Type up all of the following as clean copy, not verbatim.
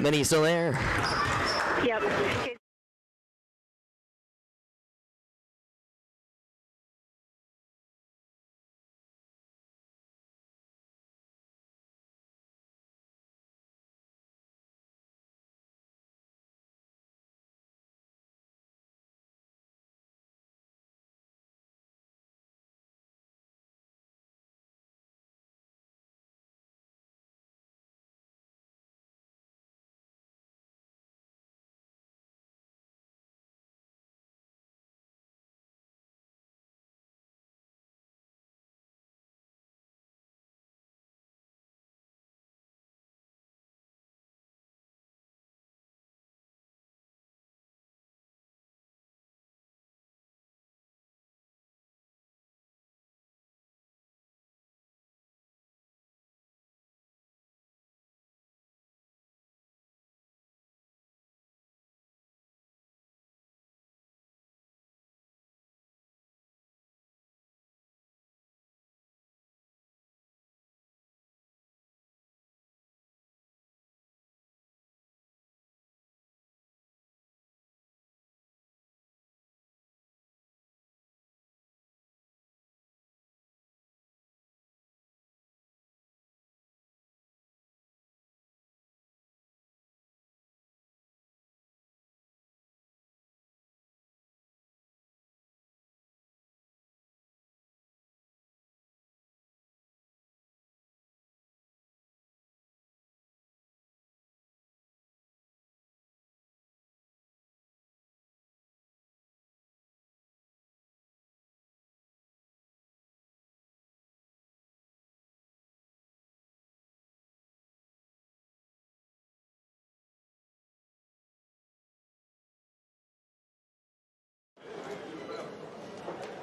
Minnie, you still there? Yep.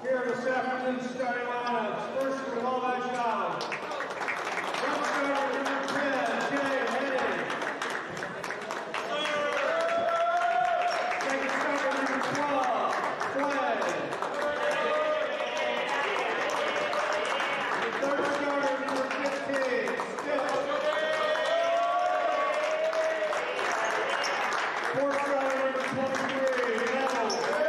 Here are this afternoon's starting lineups. First for Wabash College. Front starter number 10, Jay Hennig. Second starter number 12, Clay. The third starter number 15, Stitch. Fourth starter number 23, Neville.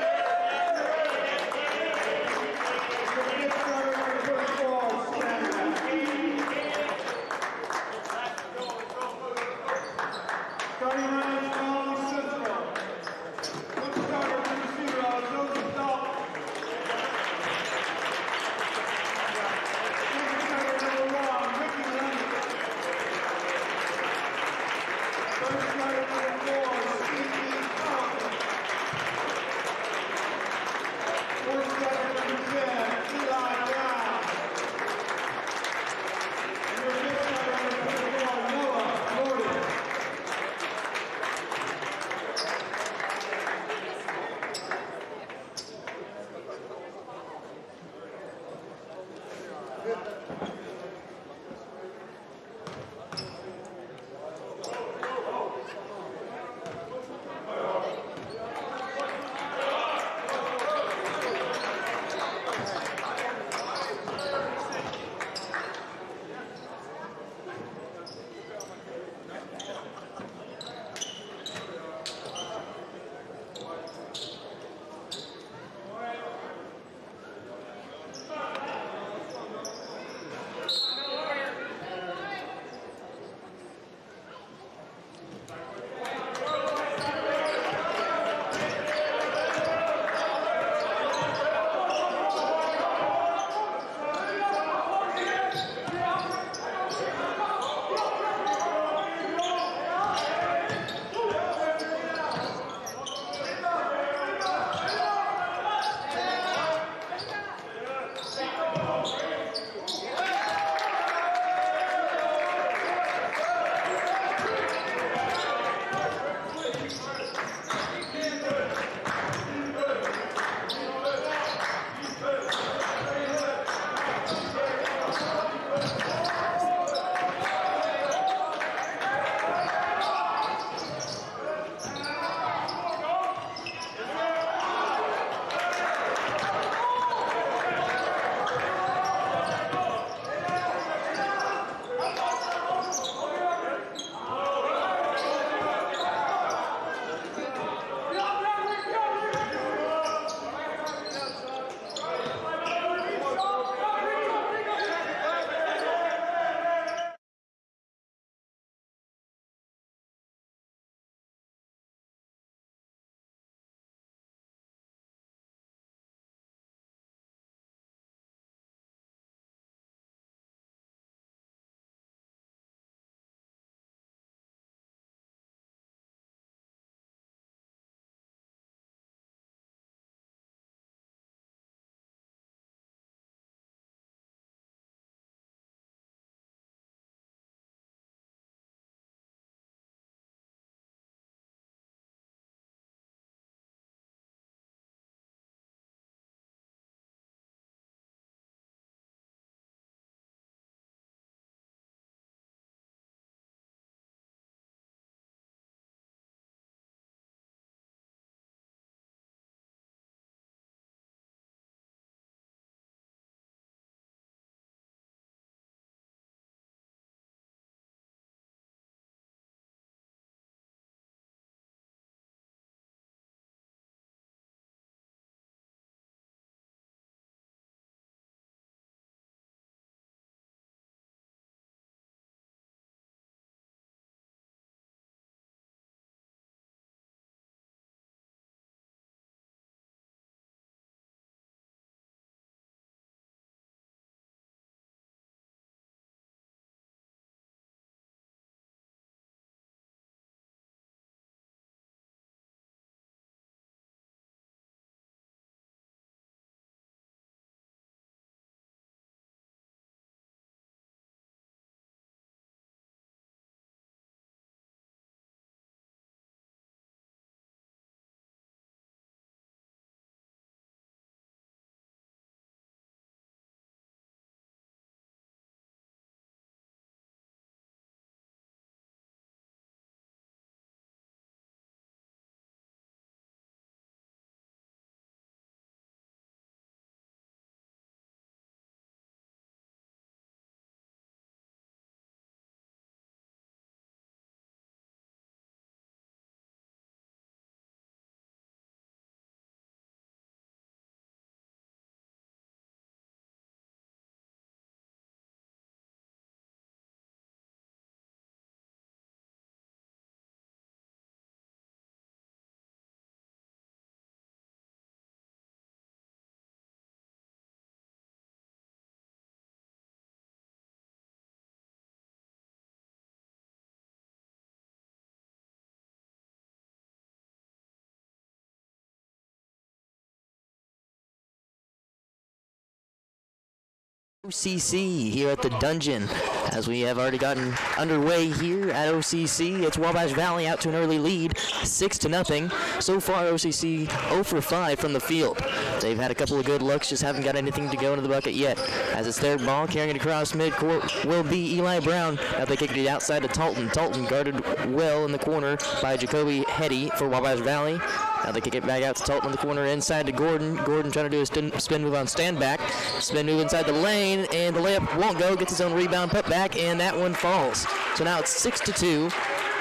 OCC here at the Dungeon, as we have already gotten underway here at OCC. It's Wabash Valley out to an early lead, 6-0. So far, OCC 0 for 5 from the field. They've had a couple of good looks, just haven't got anything to go into the bucket yet. As it's their ball, carrying it across midcourt will be Eli Brown. Now they kick it outside to Talton. Talton guarded well in the corner by Jacoby Hetty for Wabash Valley. Now they kick it back out to Talton in the corner, inside to Gordon. Gordon trying to do a spin move on stand back. Spin move inside the lane, and the layup won't go. Gets his own rebound, put back, and that one falls. So now it's 6-2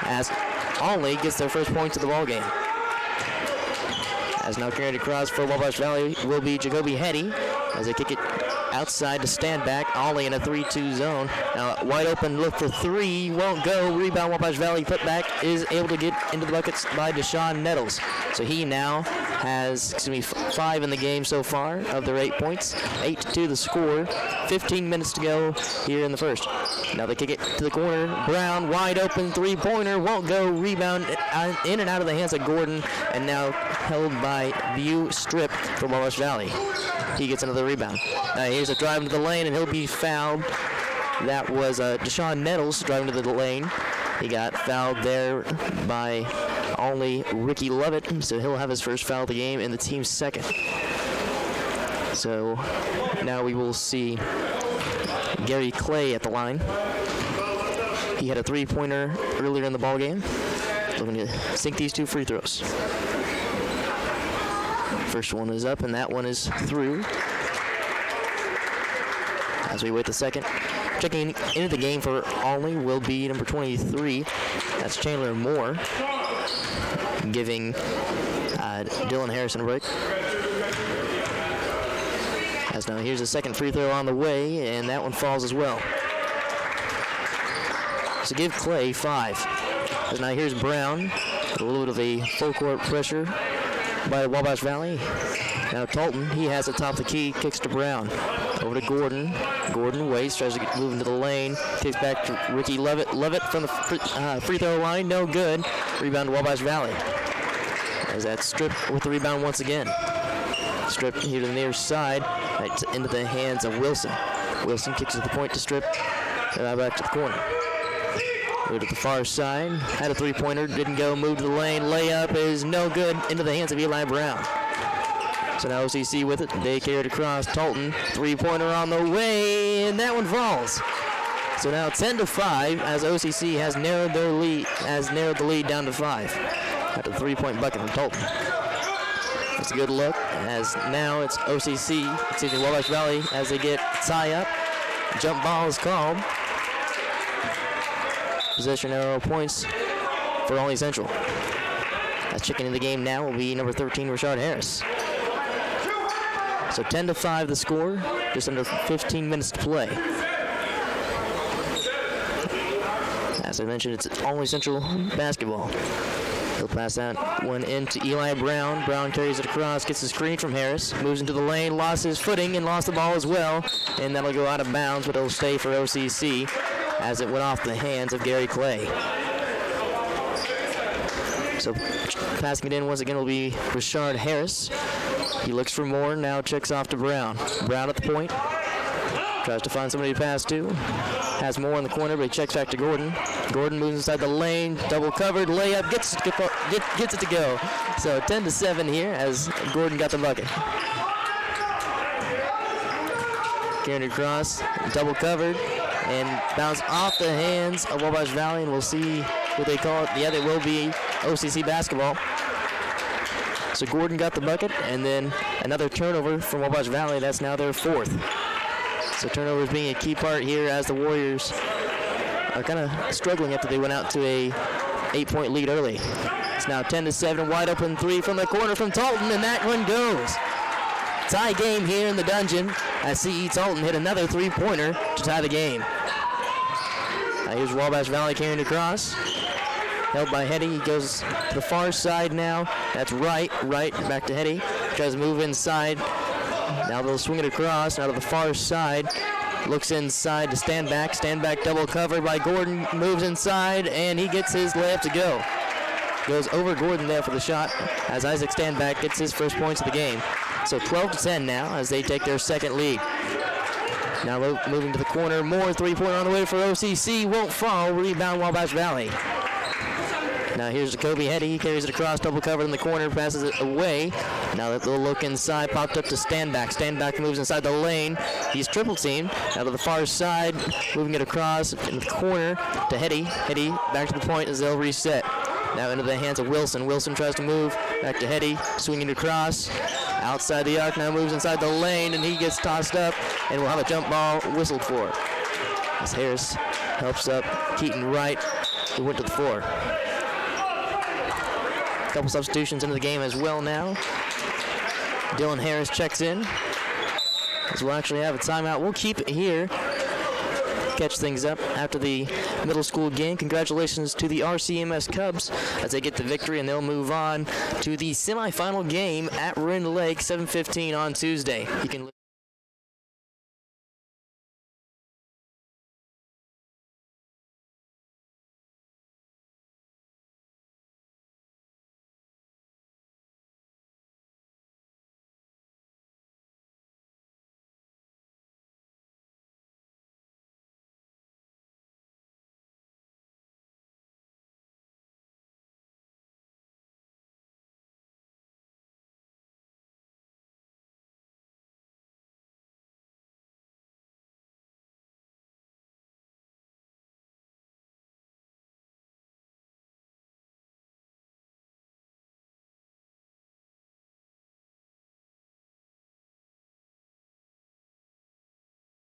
as Olney gets their first points of the ball game. As now carried across for Wabash Valley will be Jacoby Hetty as they kick it outside to stand back. Ollie in a 3-2 zone. Now wide open look for three, won't go. Rebound Wabash Valley, put back, is able to get into the buckets by Deshaun Nettles. So he now has 5 in the game so far of their 8 points. 8-2 the score. 15 minutes to go here in the first. Now they kick it to the corner. Brown wide open three-pointer, won't go. Rebound in and out of the hands of Gordon, and now held by View Strip for Wabash Valley. He gets another rebound. Now here's a drive into the lane, and he'll be fouled. That was Deshaun Nettles driving to the lane. He got fouled there by only Ricky Lovett, so he'll have his first foul of the game and the team's second. So now we will see Gary Clay at the line. He had a three-pointer earlier in the ball game. Looking to sink these 2 free throws. First one is up, and that one is through. As we wait the second. Checking into the game for Olney will be number 23. That's Chandler Moore, giving Dylan Harrison a break. As now here's a second free throw on the way, and that one falls as well. So give Clay 5. As now here's Brown, a little bit of a full court pressure by Wabash Valley. Now Talton, he has it top the key, kicks to Brown. Over to Gordon. Gordon waits, tries to move into the lane. Kicks back to Ricky Lovett. Lovett from the free throw line, no good. Rebound to Wabash Valley. As that Strip with the rebound once again. Strip here to the near side, right into the hands of Wilson. Wilson kicks at the point to Strip. Now back to the corner. Move to the far side. Had a three-pointer, didn't go. Move to the lane. Layup is no good. Into the hands of Eli Brown. So now OCC with it. They carry it across. Talton, three-pointer on the way, and that one falls. So now 10-5 as OCC has narrowed their lead, the lead down to 5 after the three-point bucket from Talton. It's a good look as now it's Wabash Valley as they get tie up. Jump ball is called. Possession arrow points for Olney Central. That's checking in the game now will be number 13, Rashard Harris. So 10-5 the score, just under 15 minutes to play. As I mentioned, it's Olney Central basketball. He'll pass that one into Eli Brown. Brown carries it across, gets the screen from Harris, moves into the lane, lost his footing and lost the ball as well. And that'll go out of bounds, but it'll stay for OCC as it went off the hands of Gary Clay. So passing it in once again will be Rashard Harris. He looks for more, now checks off to Brown. Brown at the point. Tries to find somebody to pass to. Has more in the corner, but he checks back to Gordon. Gordon moves inside the lane, double covered, layup, gets it to go. So 10-7 here as Gordon got the bucket. Carried across, double covered, and bounce off the hands of Wabash Valley, and we'll see what they call it. Yeah, it will be OCC basketball. So Gordon got the bucket, and then another turnover from Wabash Valley. That's now their 4th. So turnovers being a key part here as the Warriors are kind of struggling after they went out to a 8-point lead early. It's now 10-7, wide open three from the corner from Talton, and that one goes. Tie game here in the Dungeon as C.E. Talton hit another three-pointer to tie the game. Now here's Wabash Valley carrying it across. Held by Hetty. He goes to the far side now. That's right, back to Hetty. Tries to move inside. Now they'll swing it across, now to the far side. Looks inside to stand back double covered by Gordon. Moves inside, and he gets his layup to go. Goes over Gordon there for the shot as Isaac Standback gets his first points of the game. So 12-10 now as they take their second lead. Now moving to the corner. More three-pointer on the way for OCC. Won't fall. Rebound Wabash Valley. Now here's Jacoby Hetty. He carries it across, double covered in the corner, passes it away. Now that little look inside, popped up to Standback. Standback moves inside the lane. He's triple teamed. Now to the far side, moving it across in the corner to Hetty. Hetty back to the point as they'll reset. Now into the hands of Wilson. Wilson tries to move back to Hetty, swinging across. Outside the arc, now moves inside the lane, and he gets tossed up, and we'll have a jump ball whistled for. As Harris helps up Keaton Wright, who went to the floor. Couple substitutions into the game as well now. Dylan Harris checks in, as we'll actually have a timeout. We'll keep it here. Catch things up after the middle school game. Congratulations to the RCMS Cubs as they get the victory, and they'll move on to the semifinal game at Rend Lake, 7:15 on Tuesday. You can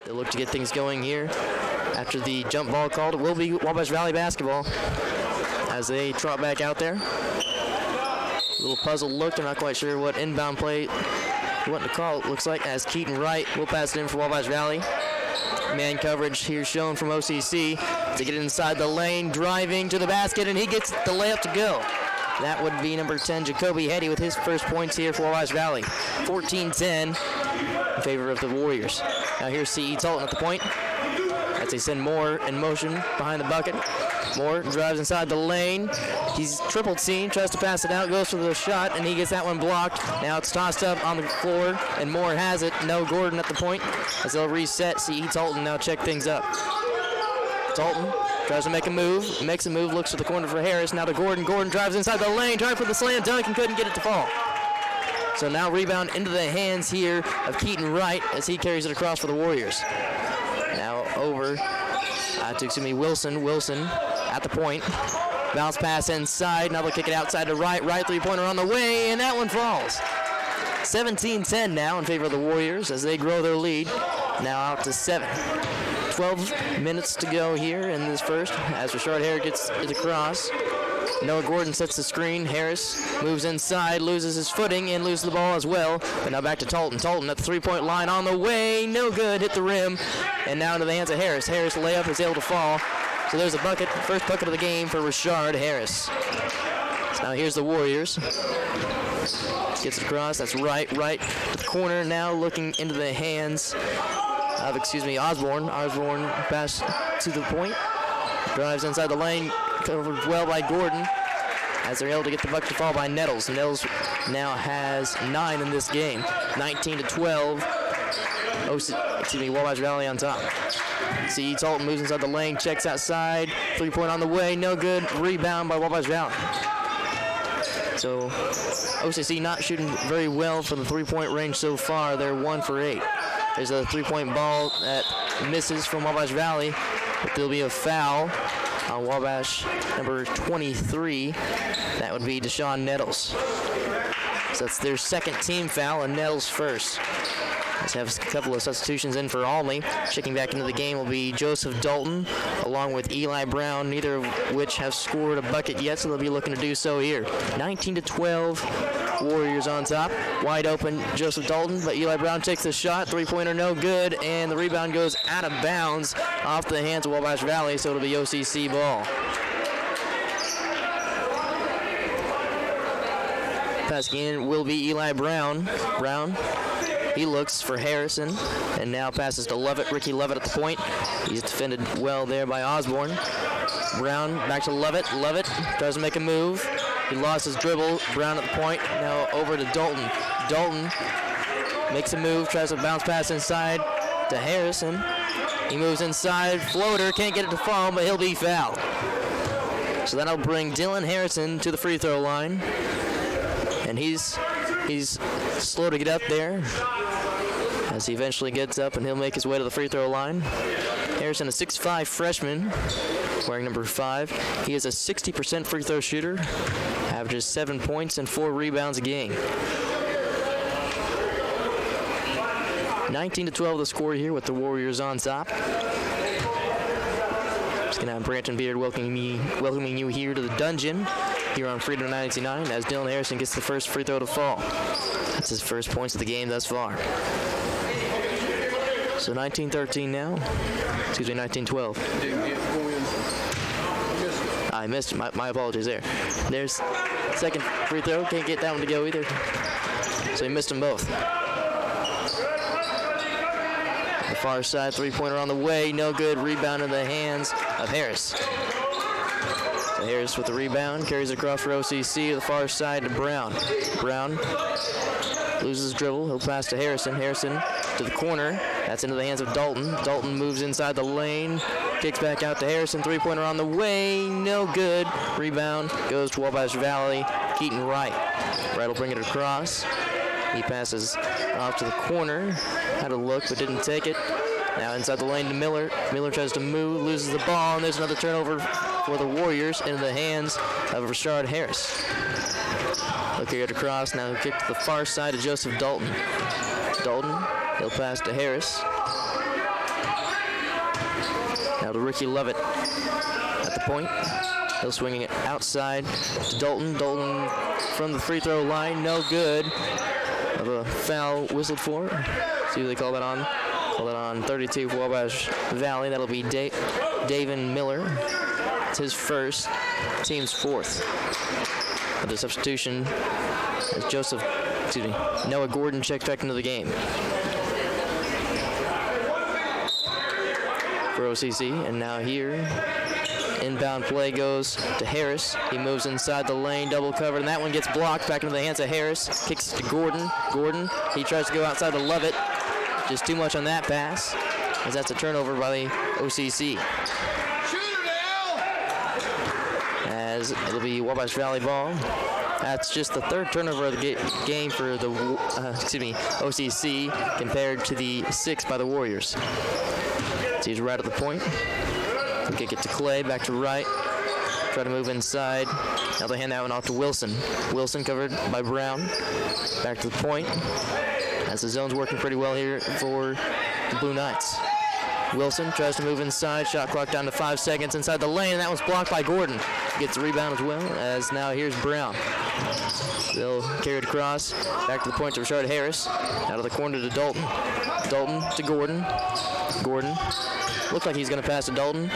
they look to get things going here. After the jump ball called, it will be Wabash Valley basketball as they trot back out there. A little puzzled look. They're not quite sure what inbound play they want to call. It looks like as Keaton Wright will pass it in for Wabash Valley. Man coverage here shown from OCC to get inside the lane, driving to the basket, and he gets the layup to go. That would be number 10, Jacoby Hetty, with his first points here for Wabash Valley. 14-10 in favor of the Warriors. Now here's C.E. Talton at the point as they send Moore in motion behind the bucket. Moore drives inside the lane. He's triple teamed, tries to pass it out, goes for the shot, and he gets that one blocked. Now it's tossed up on the floor, and Moore has it. No Gordon at the point as they'll reset. C.E. Talton now check things up. Talton tries to make a move, makes a move, looks to the corner for Harris. Now to Gordon. Gordon drives inside the lane, trying for the slam dunk and couldn't get it to fall. So now rebound into the hands here of Keaton Wright as he carries it across for the Warriors. Now over to Wilson. Wilson at the point. Bounce pass inside. Now they'll kick it outside to Wright. Wright three-pointer on the way, and that one falls. 17-10 now in favor of the Warriors as they grow their lead. Now out to 7. 12 minutes to go here in this first as Rashard Harris gets it across. Noah Gordon sets the screen. Harris moves inside, loses his footing, and loses the ball as well. But now back to Talton. Talton at the three-point line on the way. No good. Hit the rim. And now into the hands of Harris. Harris layup is able to fall. So there's a bucket. First bucket of the game for Rashard Harris. So now here's the Warriors. Gets it across. That's Right to the corner. Now looking into the hands of, Osborne. Osborne pass to the point. Drives inside the lane. Covered well by Gordon as they're able to get the bucket to fall by Nettles. Nettles now has 9 in this game. 19-12. Wabash Valley on top. C.E. Talton moves inside the lane, checks outside. Three-point on the way, no good. Rebound by Wabash Valley. So OCC not shooting very well from the three-point range so far. They're 1 for 8. There's a three-point ball that misses from Wabash Valley, but there'll be a foul on Wabash number 23. That would be Deshaun Nettles. So that's their second team foul, and Nettles first. Let's have a couple of substitutions in for Almy. Checking back into the game will be Joseph Dalton along with Eli Brown, neither of which have scored a bucket yet, so they'll be looking to do so here. 19-12, Warriors on top. Wide open, Joseph Dalton, but Eli Brown takes the shot. Three-pointer no good, and the rebound goes out of bounds off the hands of Wabash Valley, so it'll be OCC ball. Passing in will be Eli Brown. He looks for Harrison and now passes to Lovett. Ricky Lovett at the point. He's defended well there by Osborne. Brown back to Lovett. Lovett tries to make a move. He lost his dribble. Brown at the point. Now over to Dalton. Dalton makes a move, tries to bounce pass inside. to Harrison. He moves inside, floater, can't get it to fall, but he'll be fouled. So that'll bring Dylan Harrison to the free throw line. And he's slow to get up there as he eventually gets up, and he'll make his way to the free throw line. Harrison, a 6'5" freshman, wearing number 5. He is a 60% free throw shooter, averages 7 points and 4 rebounds a game. 19-12 the score here with the Warriors on top. Just gonna have Branton Beard welcoming you here to the dungeon here on Freedom 99 as Dylan Harrison gets the first free throw to fall. That's his first points of the game thus far. So 19-13 now. Excuse me, 19-12. I missed it. My apologies there. There's second free throw. Can't get that one to go either. So he missed them both. The far side three-pointer on the way. No good. Rebound in the hands of Harris. So Harris with the rebound. Carries it across for OCC. The far side to Brown. Brown loses dribble. He'll pass to Harrison. Harrison to the corner. That's into the hands of Dalton. Dalton moves inside the lane. Kicks back out to Harrison. Three-pointer on the way. No good. Rebound goes to Wabash Valley. Keaton Wright. Wright will bring it across. He passes off to the corner. Had a look, but didn't take it. Now inside the lane to Miller. Miller tries to move, loses the ball, and there's another turnover for the Warriors into the hands of Rashard Harris. Look here across. Now he'll kick to the far side to Joseph Dalton. Dalton, he'll pass to Harris. Now to Ricky Lovett at the point. He'll swing it outside to Dalton. Dalton from the free throw line, no good. Of a foul whistled for. See who they call that on. Call that on 32 for Wabash Valley. That'll be Davin Miller. It's his first, team's fourth. But the substitution as Noah Gordon checks back into the game. For OCC, and now here, inbound play goes to Harris. He moves inside the lane, double covered, and that one gets blocked back into the hands of Harris. Kicks to Gordon. Gordon, he tries to go outside to Lovett. Just too much on that pass, as that's a turnover by the OCC. As it'll be Wabash Valley ball. That's just the third turnover of the game for the OCC compared to the 6 by the Warriors. So he's right at the point. He'll kick it to Clay, back to Wright. Try to move inside. Now they hand that one off to Wilson. Wilson covered by Brown. Back to the point. As the zone's working pretty well here for the Blue Knights. Wilson tries to move inside. Shot clock down to 5 seconds inside the lane, and that was blocked by Gordon. Gets the rebound as well, as now here's Brown. They'll carry it across. Back to the point to Rashard Harris. Out of the corner to Dalton. Dalton to Gordon. Gordon. Looked like he's going to pass to Dalton.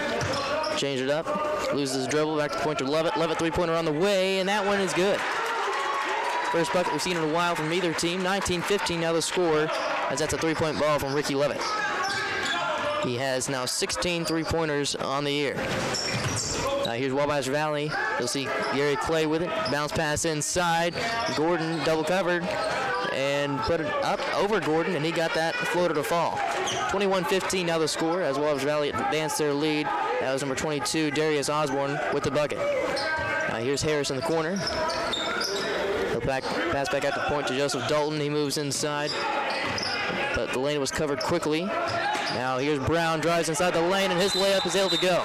Change it up. Loses his dribble. Back to the point to Lovett. Lovett three-pointer on the way, and that one is good. First bucket we've seen in a while from either team. 19-15 now the score, as that's a three-point ball from Ricky Lovett. He has now 16 three-pointers on the year. Now here's Wabash Valley. You'll see Gary Clay with it. Bounce pass inside. Gordon double covered and put it up over Gordon, and he got that floater to fall. 21-15 now the score, as Wabash Valley advanced their lead. That was number 22, Darius Osborne, with the bucket. Now here's Harris in the corner. He'll pass back out the point to Joseph Dalton. He moves inside, but the lane was covered quickly. Now here's Brown, drives inside the lane, and his layup is able to go.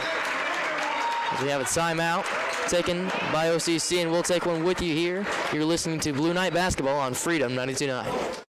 As we have a timeout taken by OCC, and we'll take one with you here. You're listening to Blue Knight Basketball on Freedom 92.9.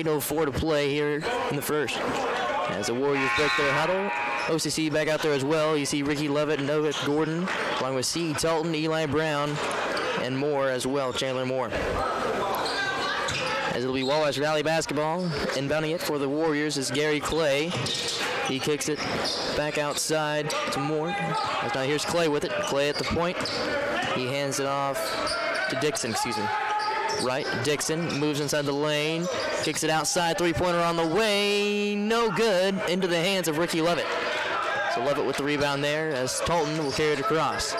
8:04 to play here in the first. As the Warriors break their huddle, OCC back out there as well. You see Ricky Lovett, Noah Gordon, along with C. Talton, Eli Brown, and more as well, Chandler Moore. As it'll be Wabash Valley basketball, inbounding it for the Warriors is Gary Clay. He kicks it back outside to Moore. As now here's Clay with it. Clay at the point. He hands it off to Dixon, Right, Dixon moves inside the lane, kicks it outside, three-pointer on the way, no good, into the hands of Ricky Lovett. So Lovett with the rebound there as Talton will carry it across.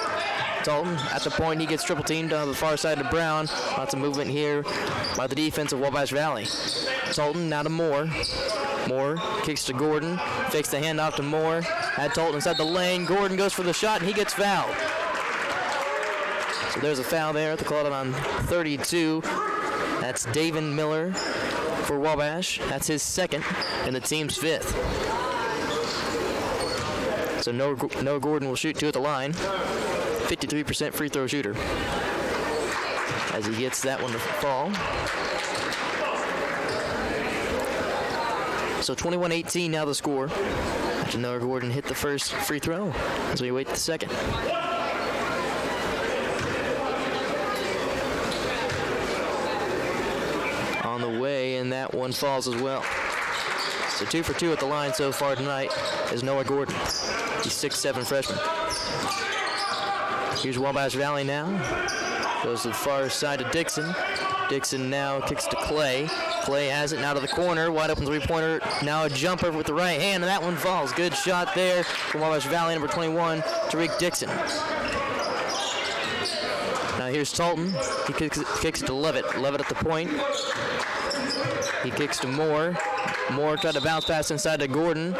Talton at the point, he gets triple teamed on the far side of Brown. Lots of movement here by the defense of Wabash Valley. Talton now to Moore. Moore kicks to Gordon, fakes the handoff to Moore. Had Talton inside the lane. Gordon goes for the shot and he gets fouled. So there's a foul there. They called it on 32. That's Davin Miller for Wabash. That's his second and the team's fifth. So Noah Gordon will shoot two at the line. 53% free throw shooter. As he gets that one to fall. So 21-18 now the score. After Noah Gordon hit the first free throw as we wait the second. On the way, and that one falls as well. So 2 for 2 at the line so far tonight is Noah Gordon. He's 6'7" freshman. Here's Wabash Valley now. Goes to the far side to Dixon. Dixon now kicks to Clay. Clay has it now to the corner. Wide open three-pointer. Now a jumper with the right hand, and that one falls. Good shot there from Wabash Valley, number 21, Tariq Dixon. Now here's Talton. He kicks to Levitt. Levitt at the point. He kicks to Moore. Moore tried to bounce pass inside to Gordon.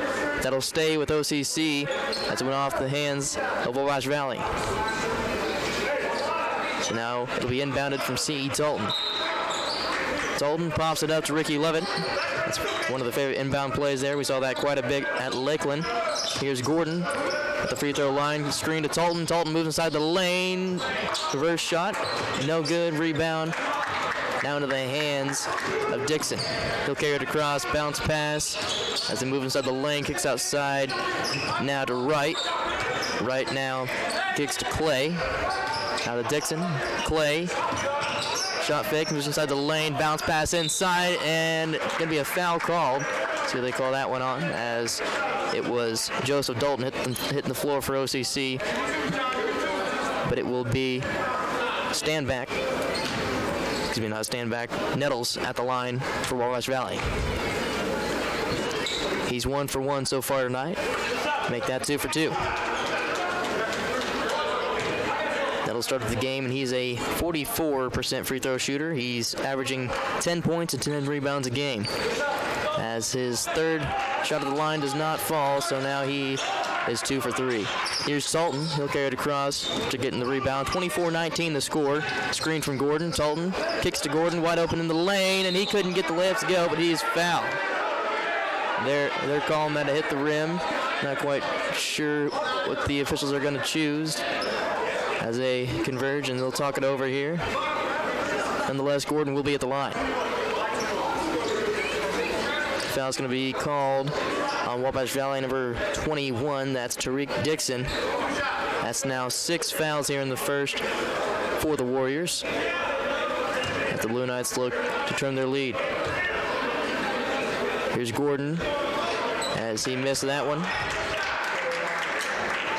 That'll stay with OCC as it went off the hands of Wabash Valley. So now it'll be inbounded from C.E. Talton. Talton pops it up to Ricky Levitt. That's one of the favorite inbound plays there. We saw that quite a bit at Lakeland. Here's Gordon at the free throw line. Screen to Talton. Talton moves inside the lane. Reverse shot. No good. Rebound. Now into the hands of Dixon. He'll carry it across. Bounce pass. As they move inside the lane. Kicks outside. Now to Wright. Wright now kicks to Clay. Now to Dixon. Clay. Shot fake, moves inside the lane, bounce pass inside, and it's going to be a foul called. See what they call that one on, as it was Joseph Dalton hitting the floor for OCC. But it will be stand back. Excuse me, not stand back. Nettles at the line for Wabash Valley. He's 1 for 1 so far tonight. Make that 2 for 2. That'll start the game, and he's a 44% free throw shooter. He's averaging 10 points and 10 rebounds a game. As his third shot of the line does not fall, so now he is 2 for 3. Here's Talton. He'll carry it across to get in the rebound. 24-19 the score. Screen from Gordon. Talton kicks to Gordon, wide open in the lane, and he couldn't get the layups to go, but he's fouled. They're calling that a hit the rim. Not quite sure what the officials are going to choose as they converge, and they'll talk it over here. Nonetheless, Gordon will be at the line. Foul's going to be called on Wabash Valley, number 21. That's Tariq Dixon. That's now 6 fouls here in the first for the Warriors, as the Blue Knights look to turn their lead. Here's Gordon as he missed that one.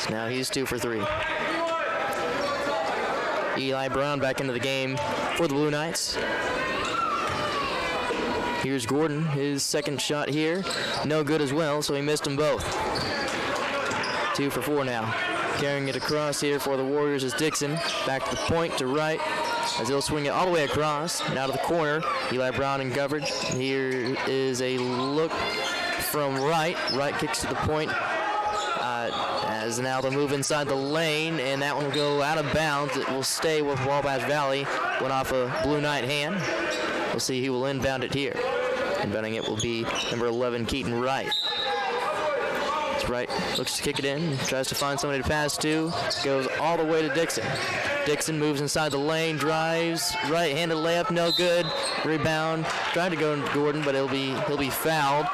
So now he's 2 for 3. Eli Brown back into the game for the Blue Knights. Here's Gordon, his second shot here. No good as well, so he missed them both. 2 for 4 now. Carrying it across here for the Warriors is Dixon. Back to the point to Wright as he'll swing it all the way across and out of the corner. Eli Brown in coverage. Here is a look from Wright. Wright kicks to the point. As now they'll move inside the lane, and that one will go out of bounds. It will stay with Wabash Valley. Went off a Blue Knight hand. We'll see who will inbound it here. Inbounding it will be number 11, Keaton Wright. It's right, looks to kick it in, tries to find somebody to pass to, goes all the way to Dixon. Dixon moves inside the lane, drives, right-handed layup, no good. Rebound, tried to go to Gordon, but he'll be fouled.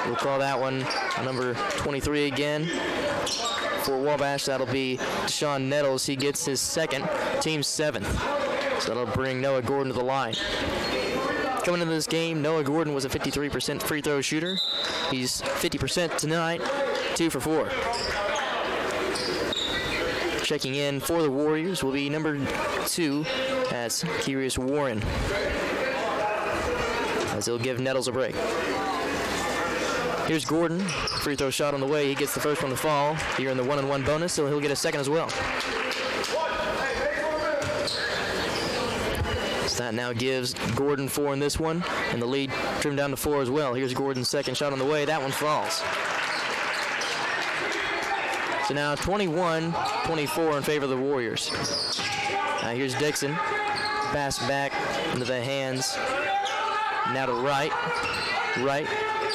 We'll call that one on number 23 again. For Wabash, that'll be Deshaun Nettles. He gets his second, team's 7th. So that'll bring Noah Gordon to the line. Coming into this game, Noah Gordon was a 53% free throw shooter. He's 50% tonight, 2 for 4. Checking in for the Warriors will be number 2, that's Kyrus Warren, as he'll give Nettles a break. Here's Gordon, free throw shot on the way. He gets the first one to fall here in the 1-on-1 bonus, so he'll get a second as well. So that now gives Gordon 4 in this one, and the lead trimmed down to 4 as well. Here's Gordon's second shot on the way. That one falls. So now 21-24 in favor of the Warriors. Now here's Dixon. Pass back into the hands. Now to Wright. Wright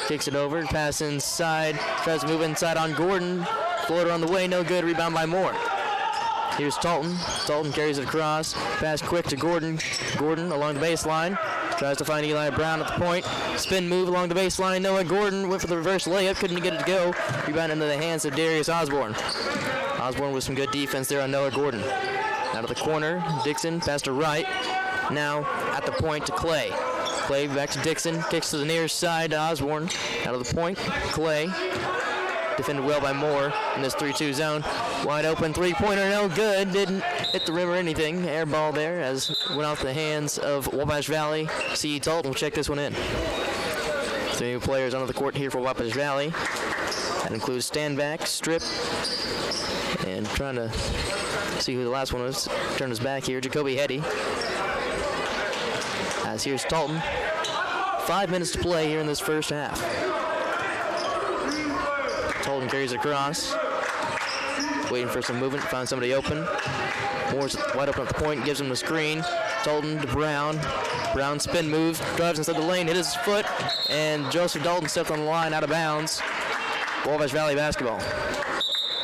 kicks it over. Pass inside. Tries to move inside on Gordon. Floater on the way. No good. Rebound by Moore. Here's Talton. Talton carries it across. Pass quick to Gordon. Gordon along the baseline. Tries to find Eli Brown at the point. Spin move along the baseline. Noah Gordon went for the reverse layup. Couldn't get it to go. Rebound into the hands of Darius Osborne. Osborne with some good defense there on Noah Gordon. Out of the corner. Dixon pass to Wright. Now at the point to Clay. Clay back to Dixon. Kicks to the near side to Osborne. Out of the point. Clay. Defended well by Moore in this 3-2 zone. Wide open three-pointer, no good. Didn't hit the rim or anything. Air ball there as went off the hands of Wabash Valley. C.E. Talton will check this one in. 3 new players onto the court here for Wabash Valley. That includes Standback, Strip, and trying to see who the last one was. Turn his back here, Jacoby Hetty. As here's Talton. 5 minutes to play here in this first half. Talton carries it across. Waiting for some movement, found somebody open. Moore's wide open at the point, gives him the screen. Talton to Brown. Brown spin move, drives inside the lane, hit his foot, and Joseph Dalton stepped on the line out of bounds. Wabash Valley basketball.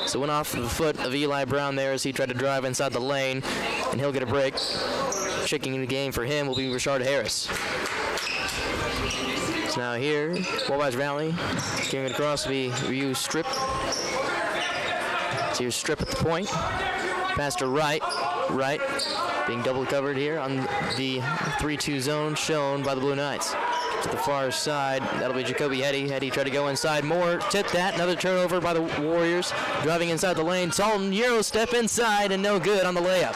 So went off the foot of Eli Brown there as he tried to drive inside the lane, and he'll get a break. Checking in the game for him will be Rashard Harris. So now here, Wabash Valley carrying it across to be Ryu Strip. So here's Strip at the point. Pass to Wright. Wright being double covered here on the 3-2 zone shown by the Blue Knights. To the far side, that'll be Jacoby Hetty. Hetty tried to go inside. Moore tipped that. Another turnover by the Warriors. Driving inside the lane. Talton, Euro step inside and no good on the layup.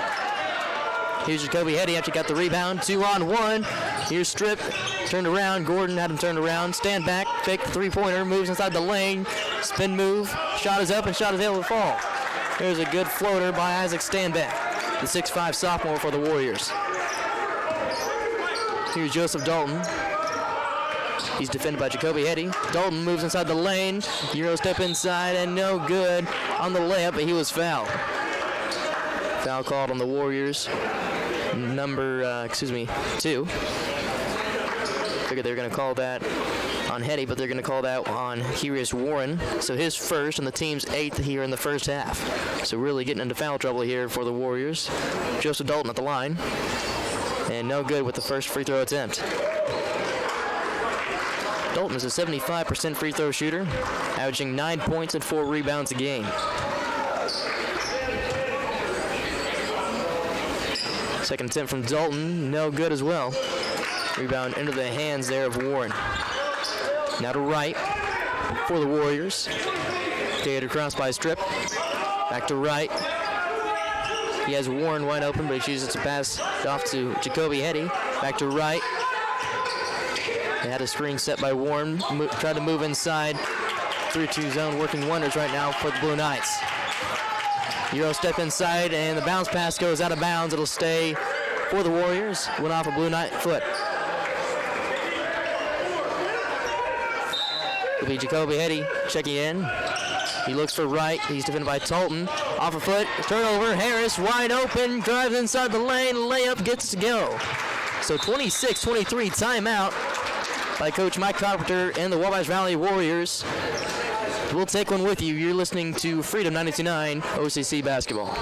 Here's Jacoby Hetty after he got the rebound. 2-on-1. Here's Strip. Turned around. Gordon had him turned around. Stand back. Fake the three-pointer. Moves inside the lane. Spin move. Shot is up and shot is able to fall. There's a good floater by Isaac Standback, the 6'5 sophomore for the Warriors. Here's Joseph Dalton. He's defended by Jacoby Hetty. Dalton moves inside the lane. Euro step inside and no good on the layup, but he was fouled. Foul called on the Warriors. Number, 2. Figured they were going to call that on Hetty, but they're going to call that on Kyrus Warren. So his first and the team's 8th here in the first half. So really getting into foul trouble here for the Warriors. Joseph Dalton at the line. And no good with the first free throw attempt. Dalton is a 75% free throw shooter, averaging 9 points and 4 rebounds a game. Second attempt from Dalton, no good as well. Rebound into the hands there of Warren. Now to Wright for the Warriors. Carried across by Strip. Back to Wright. He has Warren wide open, but he chooses to pass off to Jacoby Hetty. Back to Wright. They had a screen set by Warren. Tried to move inside. 3-2 zone working wonders right now for the Blue Knights. Euro step inside, and the bounce pass goes out of bounds. It'll stay for the Warriors. Went off a Blue Knight foot. It'll be Jacoby Hetty checking in. He looks for Wright. He's defended by Talton. Off a foot. Turnover. Harris wide open. Drives inside the lane. Layup gets to go. So 26-23 timeout. by Coach Mike Carpenter and the Wabash Valley Warriors. We'll take one with you. You're listening to Freedom 92.9 OCC Basketball.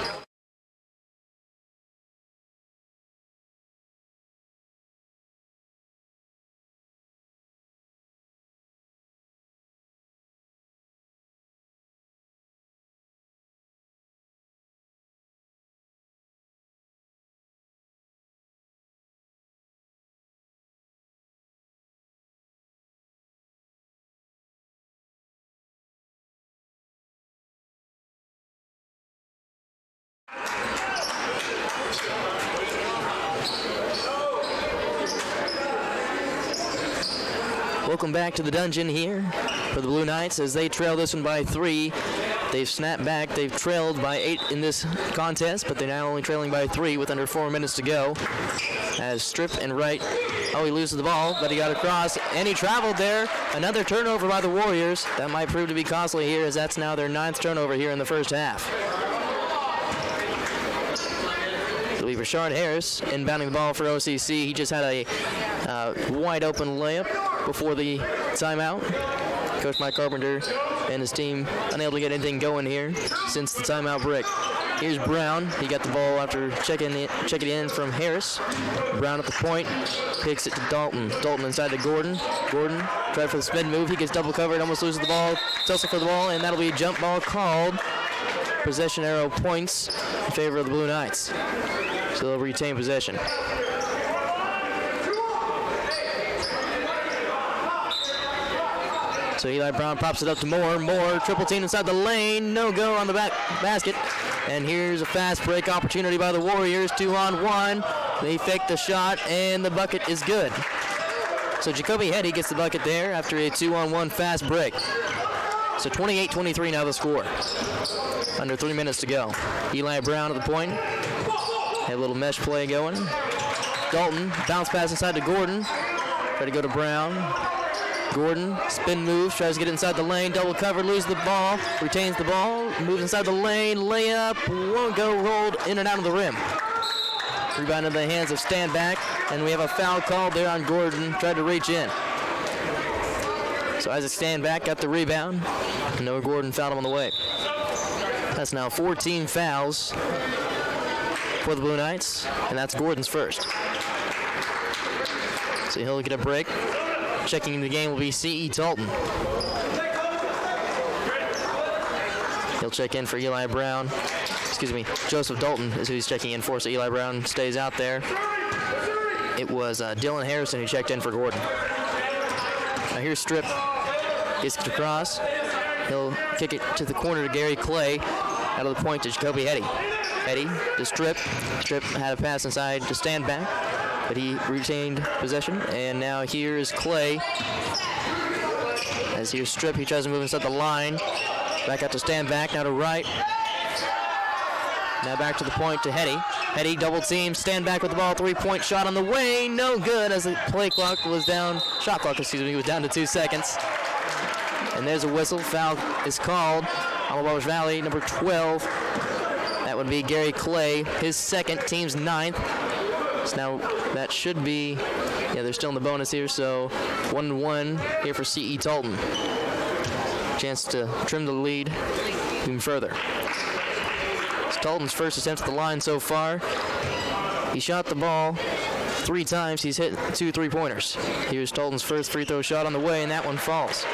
Welcome back to the dungeon here for the Blue Knights as they trail this one by 3. They've snapped back. They've trailed by 8 in this contest, but they're now only trailing by 3 with under 4 minutes to go. As Strip and Wright, he loses the ball, but he got across, and he traveled there. Another turnover by the Warriors. That might prove to be costly here, as that's now their 9th turnover here in the first half. It'll be Rashard Harris inbounding the ball for OCC. He just had a wide open layup before the timeout. Coach Mike Carpenter and his team unable to get anything going here since the timeout break. Here's Brown. He got the ball after checking it in from Harris. Brown at the point, kicks it to Dalton. Dalton inside to Gordon. Gordon tried for the spin move. He gets double covered, almost loses the ball. Tussle for the ball, and that'll be a jump ball called. Possession arrow points in favor of the Blue Knights. So they'll retain possession. So Eli Brown pops it up to Moore. Moore, triple team inside the lane. No go on the back basket. And here's a fast break opportunity by the Warriors. 2-on-1. They fake the shot, and the bucket is good. So Jacoby Hetty gets the bucket there after a 2-on-1 fast break. So 28-23 now the score. Under 3 minutes to go. Eli Brown at the point. Had a little mesh play going. Dalton, bounce pass inside to Gordon. Try to go to Brown. Gordon, spin moves, tries to get inside the lane, double cover, loses the ball, retains the ball, moves inside the lane, layup, won't go, rolled in and out of the rim. Rebound in the hands of Standback, and we have a foul called there on Gordon, tried to reach in. So Isaac Standback got the rebound. Noah Gordon fouled him on the way. That's now 14 fouls for the Blue Knights, and that's Gordon's first. So he'll get a break. Checking in the game will be C.E. Dalton. He'll check in for Eli Brown. Joseph Dalton is who he's checking in for, so Eli Brown stays out there. It was Dylan Harrison who checked in for Gordon. Now here's Strip. Gets it across. He'll kick it to the corner to Gary Clay. Out of the point to Jacoby Hetty. Hetty to Strip. Strip had a pass inside to Standback, but he retained possession. And now here is Clay. As here's Strip, he tries to move inside the line. Back out to Standback, now to Wright. Now back to the point to Hetty. Hetty double team, Standback with the ball, 3-point shot on the way, no good as the shot clock was down to 2 seconds. And there's a whistle, foul is called on Wabash Valley, number 12. That would be Gary Clay, his second, team's 9th. So now that should be, they're still in the bonus here, so 1-1 here for C.E. Dalton. Chance to trim the lead even further. It's Dalton's first attempt at the line so far. He shot the ball 3 times. He's hit 2 3-pointers. Here's Dalton's first free throw shot on the way, and that one falls.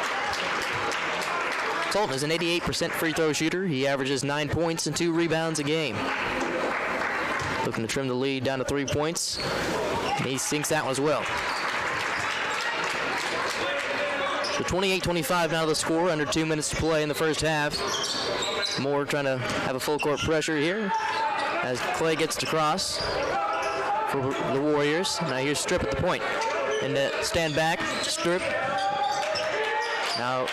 Dalton is an 88% free throw shooter. He averages 9 points and 2 rebounds a game. Looking to trim the lead down to 3 points. And he sinks that one as well. So 28-25 now the score, under 2 minutes to play in the first half. Moore trying to have a full court pressure here as Clay gets to cross for the Warriors. Now here's Strip at the point. And Standback, Strip. Now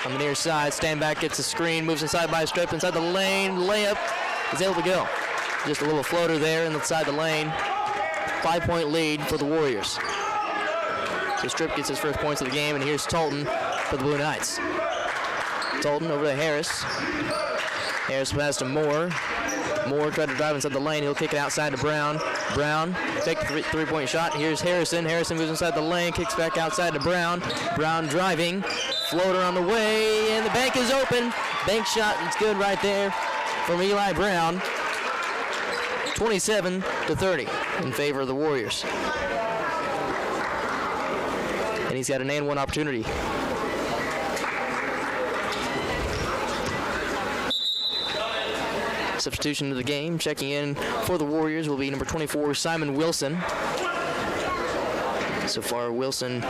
on the near side, Standback gets a screen, moves inside by Strip, inside the lane, layup is able to go. Just a little floater there inside the lane. 5-point lead for the Warriors. So Strip gets his first points of the game, and here's Dalton for the Blue Knights. Dalton over to Harris. Harris pass to Moore. Moore tried to drive inside the lane. He'll kick it outside to Brown. Brown take the three-point shot. Here's Harrison. Harrison moves inside the lane, kicks back outside to Brown. Brown driving. Floater on the way, and the bank is open. Bank shot, it's good right there from Eli Brown. 27-30 in favor of the Warriors. And he's got an and one opportunity. Substitution to the game. Checking in for the Warriors will be number 24, Simon Wilson. So far, Wilson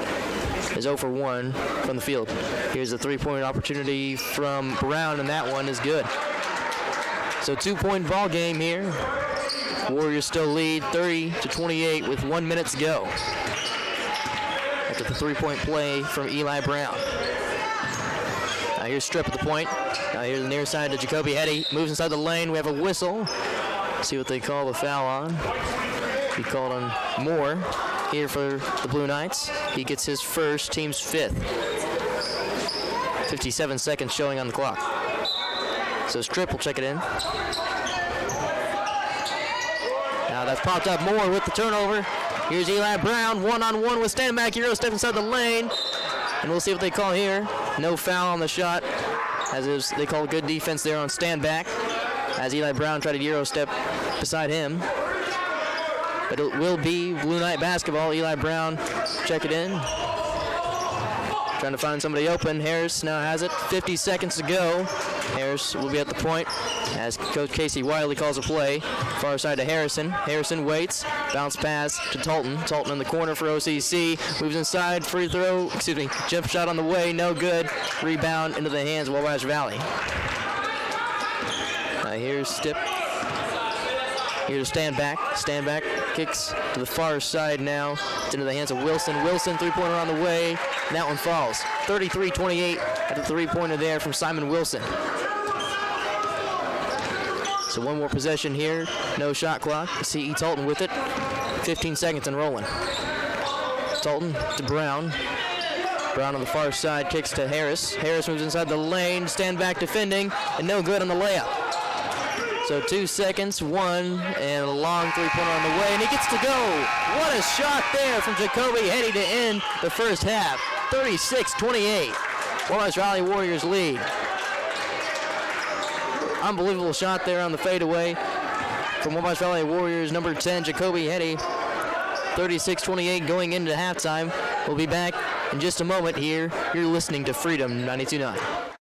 is 0 for 1 from the field. Here's a three-point opportunity from Brown, and that one is good. So 2-point ball game here. Warriors still lead 30-28 with 1 minute to go after the three-point play from Eli Brown. Now here's Strip at the point. Now here's the near side to Jacoby Hetty. Moves inside the lane. We have a whistle. See what they call the foul on. He called on Moore here for the Blue Knights. He gets his first, team's fifth. 57 seconds showing on the clock. So Strip will check it in. Now that's popped up. Moore with the turnover. Here's Eli Brown, one-on-one with Standback. Euro step inside the lane. And we'll see what they call here. No foul on the shot, as is, they call good defense there on Standback, as Eli Brown tried to Euro step beside him. But it will be Blue Knight basketball. Eli Brown, check it in. Trying to find somebody open. Harris now has it. 50 seconds to go. Harris will be at the point as Coach Casey Wiley calls a play. Far side to Harrison. Harrison waits. Bounce pass to Tolton. Tolton in the corner for OCC. Moves inside. Free throw. Jump shot on the way. No good. Rebound into the hands of Wabash Valley. Here's Stip. Here's Standback. Standback kicks to the far side now. It's into the hands of Wilson. Wilson, three-pointer on the way. And that one falls. 33-28 at the three-pointer there from Simon Wilson. So one more possession here. No shot clock. C.E. Tolton with it. 15 seconds and rolling. Tolton to Brown. Brown on the far side kicks to Harris. Harris moves inside the lane. Standback defending. And no good on the layup. So 2 seconds, one, and a long three-pointer on the way, and he gets to go. What a shot there from Jacoby Hetty to end the first half. 36-28. Wabash Valley Warriors lead. Unbelievable shot there on the fadeaway from Wabash Valley Warriors, number 10, Jacoby Hetty. 36-28 going into halftime. We'll be back in just a moment here. You're listening to Freedom 92.9.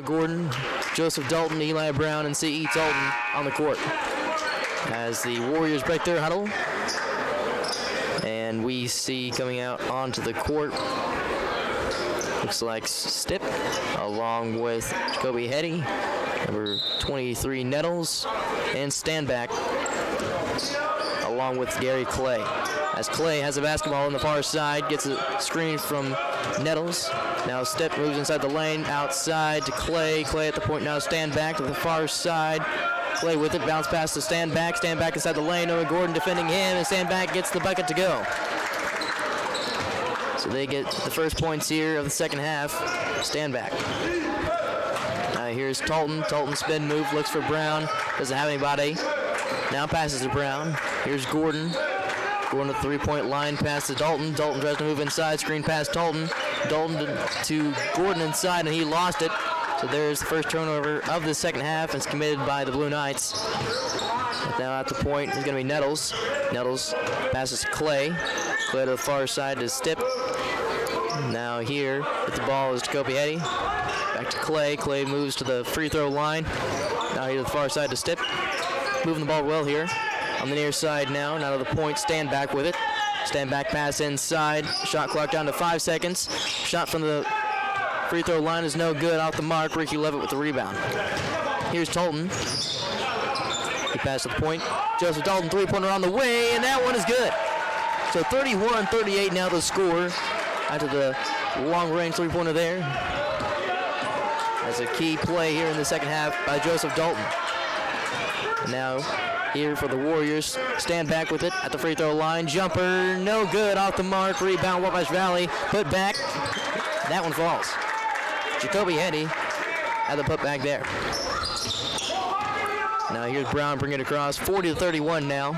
Gordon, Joseph Dalton, Eli Brown, and C.E. Dalton on the court as the Warriors break their huddle. And we see coming out onto the court, looks like Stipp, along with Jacoby Hetty, number 23 Nettles, and Standback, along with Gary Clay. As Clay has a basketball on the far side, gets a screen from Nettles. Now Stipp moves inside the lane, outside to Clay. Clay at the point now, Standback to the far side. Clay with it, bounce pass to Standback. Standback inside the lane, Noah Gordon defending him, and Standback gets the bucket to go. So they get the first points here of the second half. Standback. Here's Talton. Talton spin move, looks for Brown. Doesn't have anybody. Now passes to Brown. Here's Gordon. Going to the three-point line, pass to Dalton. Dalton tries to move inside, screen pass Dalton. Dalton to Gordon inside, and he lost it. So there's the first turnover of the second half. It's committed by the Blue Knights. Now at the point is going to be Nettles. Nettles passes to Clay. Clay to the far side to Stipp. Now here with the ball is Jacoby Hetty. Back to Clay. Clay moves to the free throw line. Now here to the far side to Stipp. Moving the ball well here. On the near side now to the point, Standback with it. Standback pass inside. Shot clock down to 5 seconds. Shot from the free throw line is no good, off the mark. Ricky Levitt with the rebound. Here's Talton. He passed to the point. Joseph Dalton, three-pointer on the way, and that one is good. So 31-38 now the score after the long-range three-pointer there. That's a key play here in the second half by Joseph Dalton. And now here for the Warriors, Standback with it at the free throw line. Jumper, no good, off the mark. Rebound, Wabash Valley. Put back. That one falls. Jacoby Hetty had the put back there. Now here's Brown bringing it across. 40-31 now.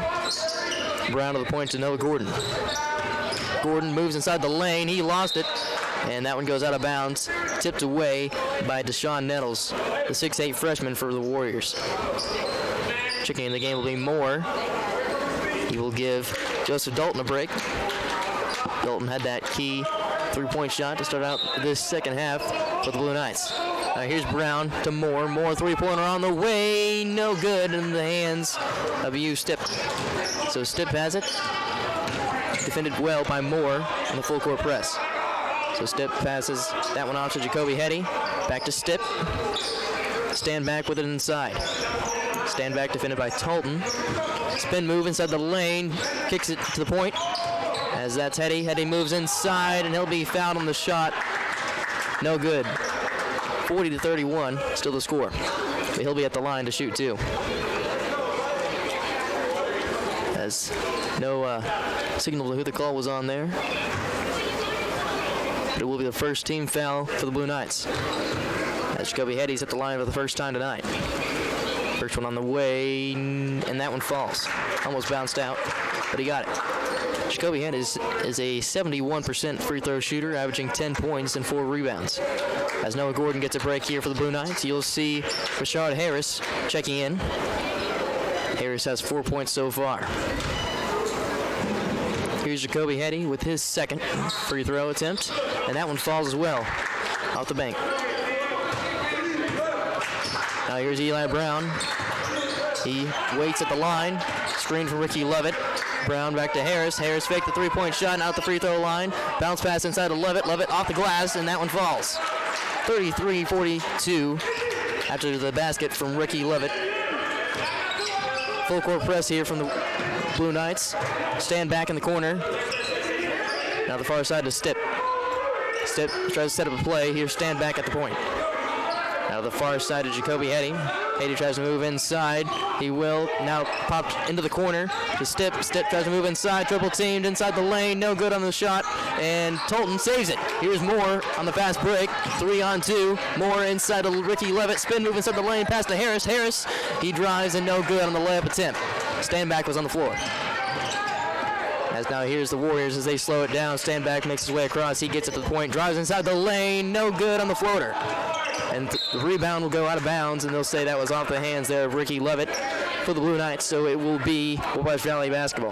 Brown to the point to Noah Gordon. Gordon moves inside the lane. He lost it. And that one goes out of bounds. Tipped away by Deshaun Nettles, the 6'8 freshman for the Warriors. Checking in the game will be Moore. He will give Joseph Dalton a break. Dalton had that key three-point shot to start out this second half for the Blue Knights. Here's Brown to Moore. Moore three-pointer on the way. No good in the hands of Stipp. So Stipp has it. Defended well by Moore on the full court press. So Stipp passes that one off to Jacoby Hetty. Back to Stipp. Standback with it inside. Standback defended by Talton. Spin move inside the lane. Kicks it to the point. As that's Hetty. Hetty moves inside, and he'll be fouled on the shot. No good. 40-31, still the score. But he'll be at the line to shoot too. As no signal to who the call was on there. But it will be the first team foul for the Blue Knights. As Jacoby Hetty's at the line for the first time tonight. First one on the way, and that one falls. Almost bounced out, but he got it. Jacoby Hetty is a 71% free throw shooter, averaging 10 points and 4 rebounds. As Noah Gordon gets a break here for the Blue Knights, you'll see Rashard Harris checking in. Harris has 4 points so far. Here's Jacoby Hetty with his second free throw attempt, and that one falls as well, off the bank. Now here's Eli Brown. He waits at the line. Screen from Ricky Levitt. Brown back to Harris. Harris faked the three-point shot out the free throw line. Bounce pass inside to Levitt. Levitt off the glass, and that one falls. 33-42 after the basket from Ricky Levitt. Full court press here from the Blue Knights. Stand back in the corner. Now the far side to Stipp. Stipp tries to set up a play. Here, stand back at the point. Now the far side to Jacoby Hetty. Hetty tries to move inside. He will now pop into the corner to Stipp. Stipp tries to move inside. Triple teamed inside the lane. No good on the shot. And Talton saves it. Here's Moore on the fast break. 3-on-2. Moore inside to Ricky Levitt. Spin move inside the lane. Pass to Harris. Harris, he drives and no good on the layup attempt. Standback was on the floor. As now here's the Warriors as they slow it down. Standback makes his way across. He gets it to the point. Drives inside the lane. No good on the floater. And the rebound will go out of bounds, and they'll say that was off the hands there of Ricky Levitt for the Blue Knights, so it will be Wabash Valley basketball.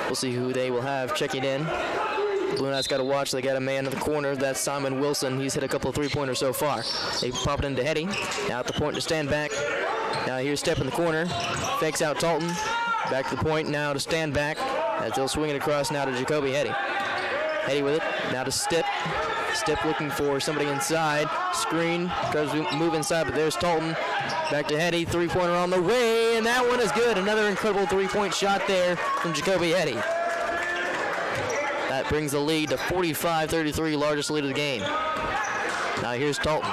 We'll see who they will have checking in. Blue Knights got to watch. They got a man in the corner. That's Simon Wilson. He's hit a couple of three-pointers so far. They pop it into Hetty. Now at the point to stand back. Now here's Step in the corner. Fakes out Talton. Back to the point now to stand back. As they'll swing it across now to Jacoby Hetty. Hetty with it. Now to Step. Step looking for somebody inside. Screen. Tries to move inside, but there's Talton. Back to Hetty. Three-pointer on the way, and that one is good. Another incredible three-point shot there from Jacoby Hetty. That brings the lead to 45-33, largest lead of the game. Now here's Talton.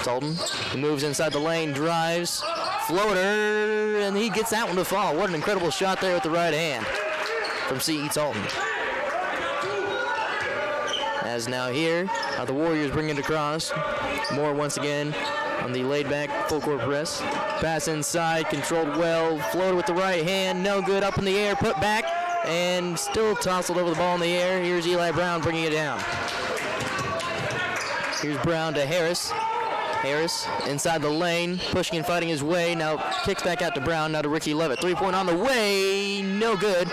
Talton, he moves inside the lane, drives, floater, and he gets that one to fall. What an incredible shot there with the right hand from C.E. Talton. As now here, the Warriors bring it across. Moore once again on the laid-back full-court press. Pass inside, controlled well, floated with the right hand, no good, up in the air, put back, and still tousled over the ball in the air. Here's Eli Brown bringing it down. Here's Brown to Harris. Harris inside the lane, pushing and fighting his way. Now kicks back out to Brown, now to Ricky Levitt. Three-point on the way, no good.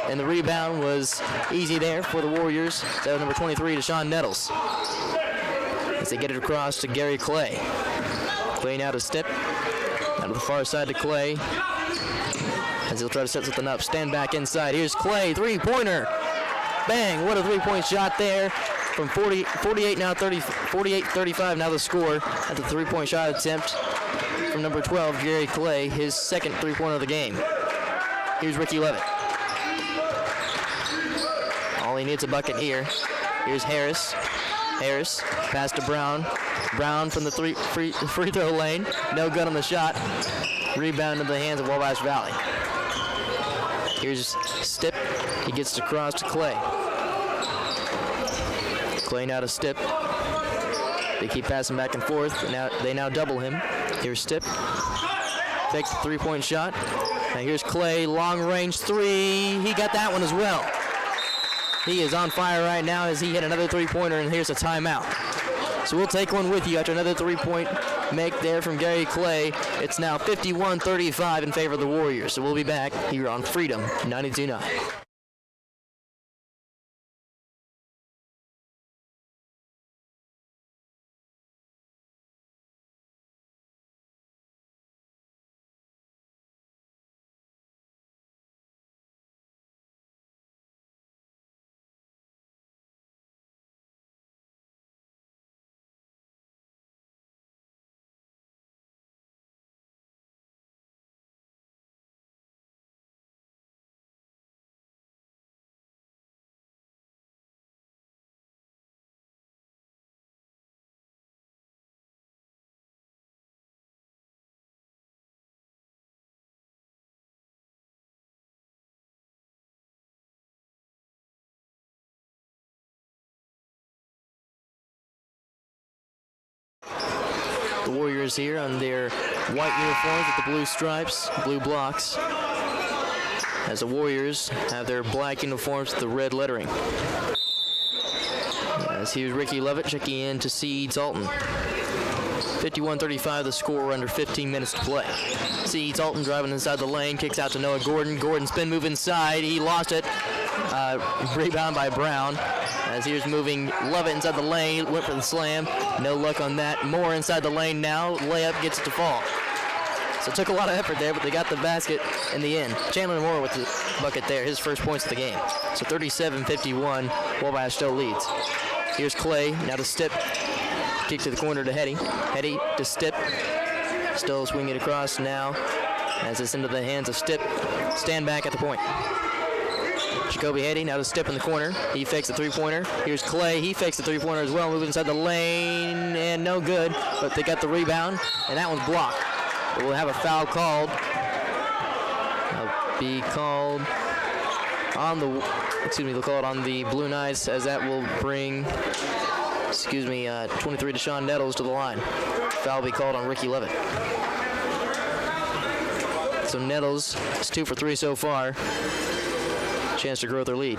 And the rebound was easy there for the Warriors. That was number 23, Deshaun Nettles. As they get it across to Gary Clay. Clay now to Step. Out to the far side to Clay. As he'll try to set something up. Stand back inside. Here's Clay, three-pointer. Bang, what a three-point shot there. From 48-35 now the score at the three-point shot attempt from number 12, Gary Clay, his second three-pointer of the game. Here's Ricky Levitt. All he needs a bucket here. Here's Harris. Harris, pass to Brown. Brown from the free throw lane. No good on the shot. Rebound in the hands of Wabash Valley. Here's Stip. He gets across to Clay. Clay now to Stip. They keep passing back and forth. They now double him. Here's Stip. Takes the three-point shot. Now here's Clay, long range three. He got that one as well. He is on fire right now as he hit another three-pointer, and here's a timeout. So we'll take one with you after another three-point make there from Gary Clay. It's now 51-35 in favor of the Warriors. So we'll be back here on Freedom 92.9. The Warriors here on their white uniforms with the blue stripes, blue blocks, as the Warriors have their black uniforms with the red lettering. As here's Ricky Levitt checking in to C.E. Talton. 51-35 the score, under 15 minutes to play. C.E. Talton driving inside the lane, kicks out to Noah Gordon. Gordon spin move inside, he lost it. Rebound by Brown. As here's moving Levitt inside the lane, went for the slam. No luck on that. Moore inside the lane now. Layup gets it to fall. So it took a lot of effort there, but they got the basket in the end. Chandler Moore with the bucket there, his first points of the game. So 37-51, Wabash still leads. Here's Clay, now to Stip. Kick to the corner to Hetty. Hetty to Stip. Still swinging it across now as it's into the hands of Stip. Stand back at the point. Jacoby Hetty now to Stip in the corner. He fakes the three-pointer. Here's Clay. He fakes the three-pointer as well. Moving inside the lane and no good. But they got the rebound and that one's blocked. But we'll have a foul called. It'll be called on the. They'll call it on the Blue Knights as that will bring. 23 Deshaun Nettles to the line. Foul will be called on Ricky Levitt. So Nettles is 2 for 3 so far. Chance to grow their lead.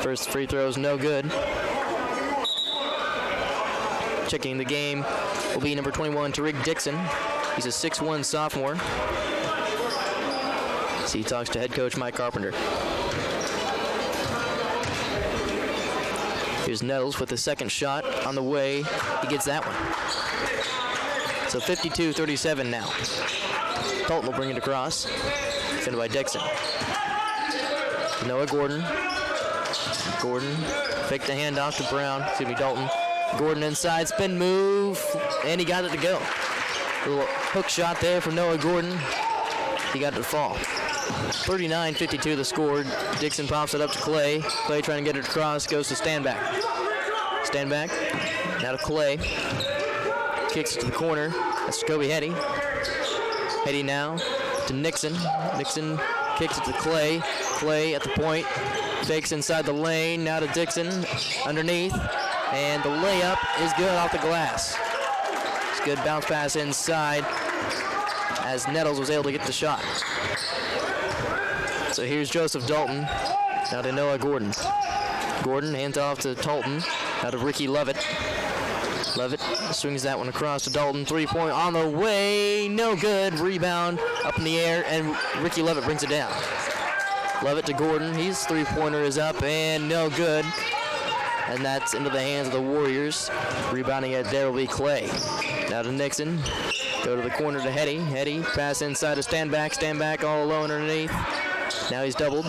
First free throw is no good. Checking the game will be number 21, Tariq Dixon. He's a 6'1 sophomore. So he talks to head coach Mike Carpenter. Here's Nettles with the second shot on the way. He gets that one. So 52-37 now. Dalton will bring it across. Defended by Dixon. Noah Gordon. Gordon faked the handoff to Brown. Excuse me, Dalton. Gordon inside, spin move, and he got it to go. A little hook shot there from Noah Gordon. He got it to fall. 39-52 the score. Dixon pops it up to Clay. Clay trying to get it across, goes to Stanback. Stanback, now to Clay. Kicks it to the corner. That's Jacoby Hetty. Hetty now to Nixon. Nixon kicks it to Clay. Clay at the point. Fakes inside the lane. Now to Dixon. Underneath. And the layup is good off the glass. It's a good bounce pass inside as Nettles was able to get the shot. So here's Joseph Dalton. Now to Noah Gordon. Gordon hands off to Dalton. Now to Ricky Lovett. Lovett swings that one across to Dalton. 3-point on the way. No good. Rebound up in the air, and Ricky Lovett brings it down. Lovett to Gordon. His three-pointer is up and no good. And that's into the hands of the Warriors. Rebounding it there will be Clay. Now to Nixon. Go to the corner to Hetty. Hetty pass inside to Stanback. Stanback all alone underneath. Now he's doubled.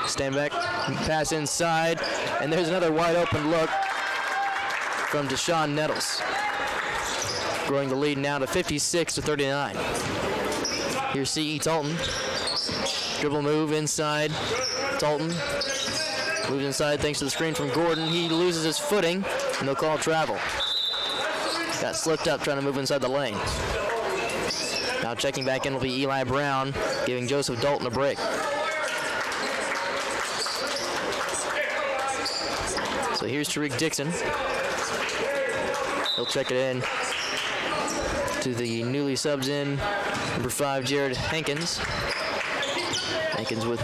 Stanback pass inside. And there's another wide open look from Deshaun Nettles. Growing the lead now to 56-39. Here's C.E. Dalton. Dribble move inside. Dalton moves inside thanks to the screen from Gordon. He loses his footing, and they'll call travel. Got slipped up trying to move inside the lane. Now checking back in will be Eli Brown, giving Joseph Dalton a break. So here's Tariq Dixon. He'll check it in to the newly subs in, number 5, Jared Hankins. Hankins with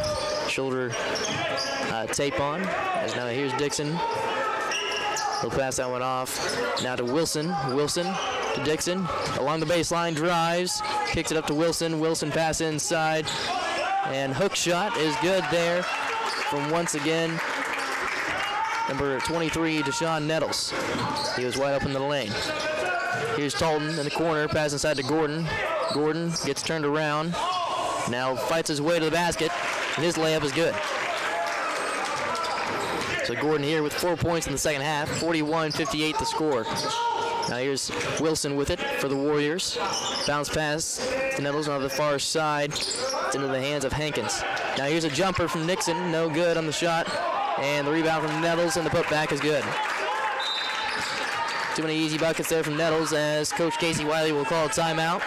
shoulder tape on. As now here's Dixon. He'll pass that one off. Now to Wilson. Wilson to Dixon. Along the baseline, drives. Kicks it up to Wilson. Wilson pass inside. And hook shot is good there from once again number 23, Deshaun Nettles. He was wide open in the lane. Here's Dalton in the corner. Pass inside to Gordon. Gordon gets turned around. Now fights his way to the basket. And his layup is good. So Gordon here with 4 points in the second half. 41-58 the score. Now here's Wilson with it for the Warriors. Bounce pass to Nettles on the far side. It's into the hands of Hankins. Now here's a jumper from Nixon. No good on the shot. And the rebound from Nettles, and the putback is good. Too many easy buckets there from Nettles as Coach Casey Wiley will call a timeout.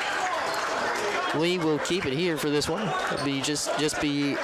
We will keep it here for this one. It'll be just be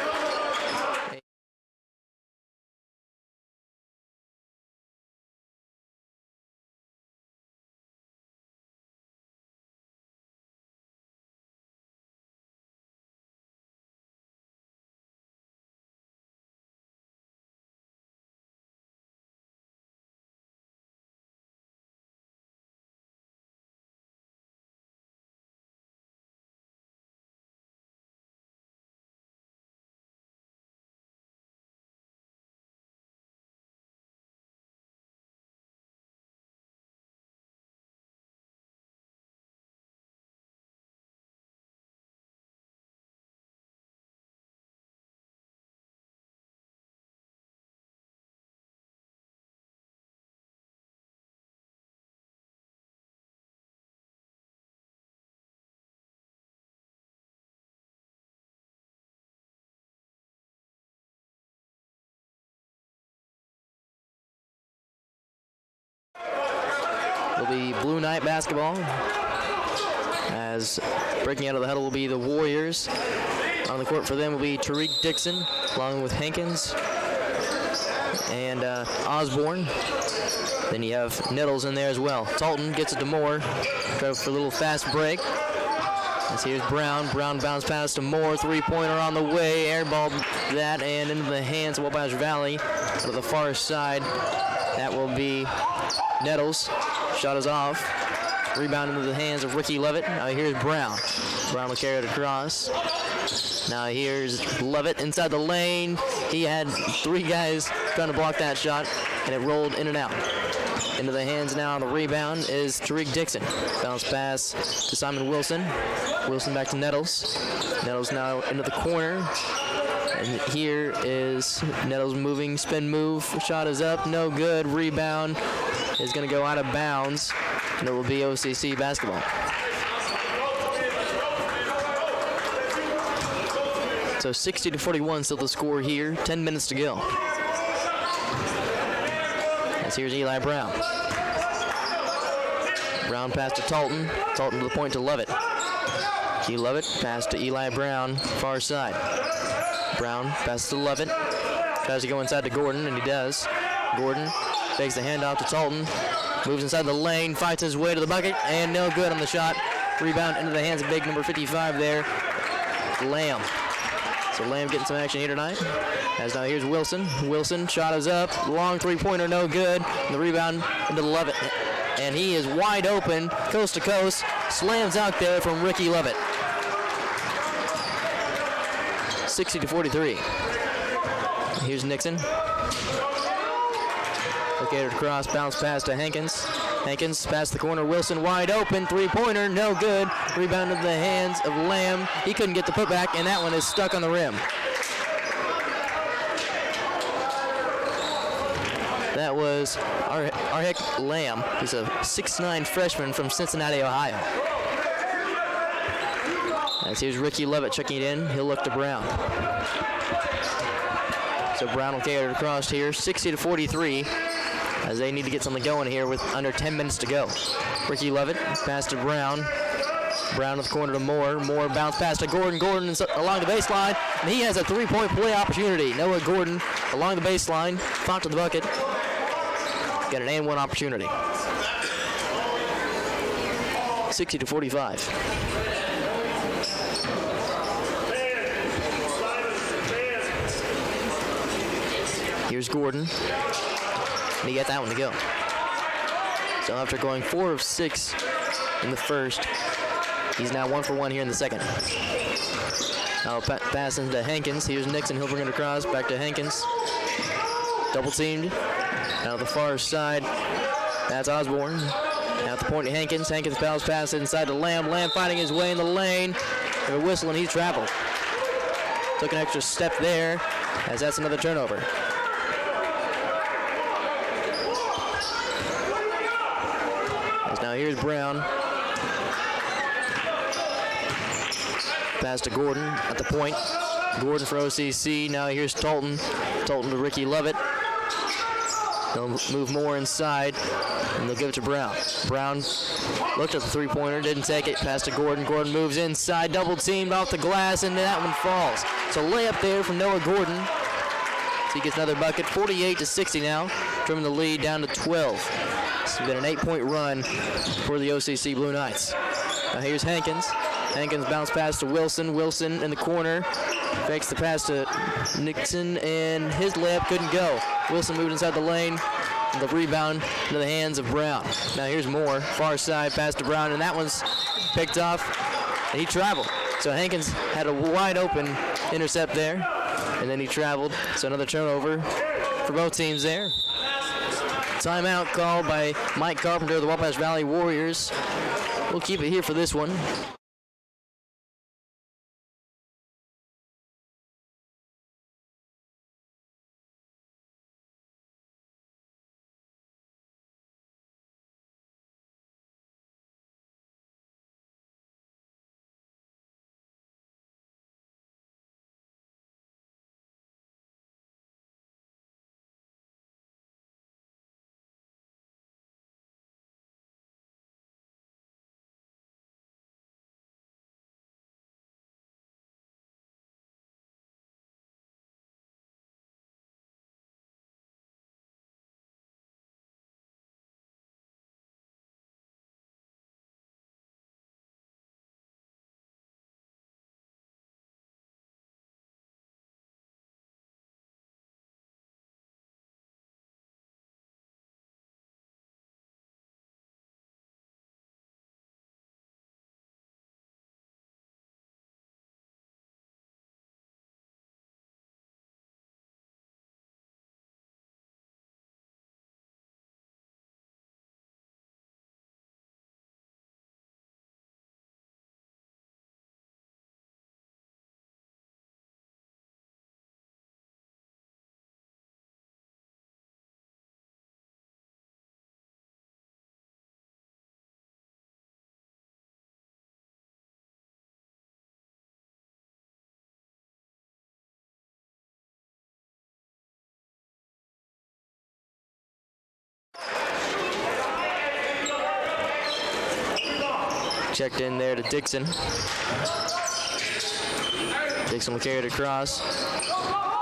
It'll be Blue Knight basketball as breaking out of the huddle will be the Warriors. On the court for them will be Tariq Dixon along with Hankins and Osborne. Then you have Nettles in there as well. Dalton gets it to Moore. Try for a little fast break. As here's Brown. Brown bounce pass to Moore. Three-pointer on the way. Airball that and into the hands of Wabash Valley to the far side. That will be Nettles. Shot is off. Rebound into the hands of Ricky Lovett. Now here's Brown. Brown will carry it across. Now here's Lovett inside the lane. He had 3 guys trying to block that shot, and it rolled in and out. Into the hands now. The rebound is Tariq Dixon. Bounce pass to Simon Wilson. Wilson back to Nettles. Nettles now into the corner. And here is Nettles moving, spin move. Shot is up, no good. Rebound is going to go out of bounds, and it will be OCC basketball. So 60-41 still the score here. 10 minutes to go. As here's Eli Brown. Brown pass to Talton. Talton to the point to Lovett. Key Lovett pass to Eli Brown, far side. Brown passes to Lovett. Tries to go inside to Gordon, and he does. Gordon takes the handoff to Talton. Moves inside the lane, fights his way to the bucket, and no good on the shot. Rebound into the hands of big number 55 there, Lamb. So Lamb getting some action here tonight. As now here's Wilson. Wilson, shot is up. Long three-pointer, no good. And the rebound into Lovett. And he is wide open, coast to coast. Slams out there from Ricky Lovett. 60-43. Here's Nixon. Located across, bounce pass to Hankins. Hankins past the corner, Wilson wide open, three-pointer, no good. Rebound into the hands of Lamb. He couldn't get the putback, and that one is stuck on the rim. That was Arhek Lamb. He's a 6'9" freshman from Cincinnati, Ohio. As here's Ricky Lovett checking it in, he'll look to Brown. So Brown will carry it across here, 60-43. As they need to get something going here with under 10 minutes to go. Ricky Lovett, pass to Brown. Brown to the corner to Moore. Moore bounce pass to Gordon. Gordon along the baseline, and he has a three-point play opportunity. Noah Gordon along the baseline, fought to the bucket. Got an and one opportunity. 60-45. Here's Gordon. And he got that one to go. So after going 4 of 6 in the first, he's now 1 for 1 here in the second. Now pass into Hankins. Here's Nixon. He'll bring it across. Back to Hankins. Double teamed. Now the far side. That's Osborne. Now at the point to Hankins. Hankins bounce pass inside to Lamb. Lamb fighting his way in the lane. And a whistle, and he's traveled. Took an extra step there, as that's another turnover. Now here's Brown. Pass to Gordon at the point. Gordon for OCC. Now here's Talton. Talton to Ricky Lovett. They'll move more inside, and they'll give it to Brown. Brown looked at the three-pointer, didn't take it. Pass to Gordon. Gordon moves inside, double teamed off the glass, and that one falls. So layup there from Noah Gordon. So he gets another bucket. 48-60 now, trimming the lead down to 12. It's been an 8-point run for the OCC Blue Knights. Now here's Hankins. Hankins bounce pass to Wilson. Wilson in the corner. Fakes the pass to Nixon, and his layup couldn't go. Wilson moved inside the lane. The rebound into the hands of Brown. Now here's Moore. Far side pass to Brown, and that one's picked off. And he traveled. So Hankins had a wide open intercept there, and then he traveled. So another turnover for both teams there. Timeout called by Mike Carpenter of the Wabash Valley Warriors. We'll keep it here for this one. Checked in there to Dixon. Dixon will carry it across.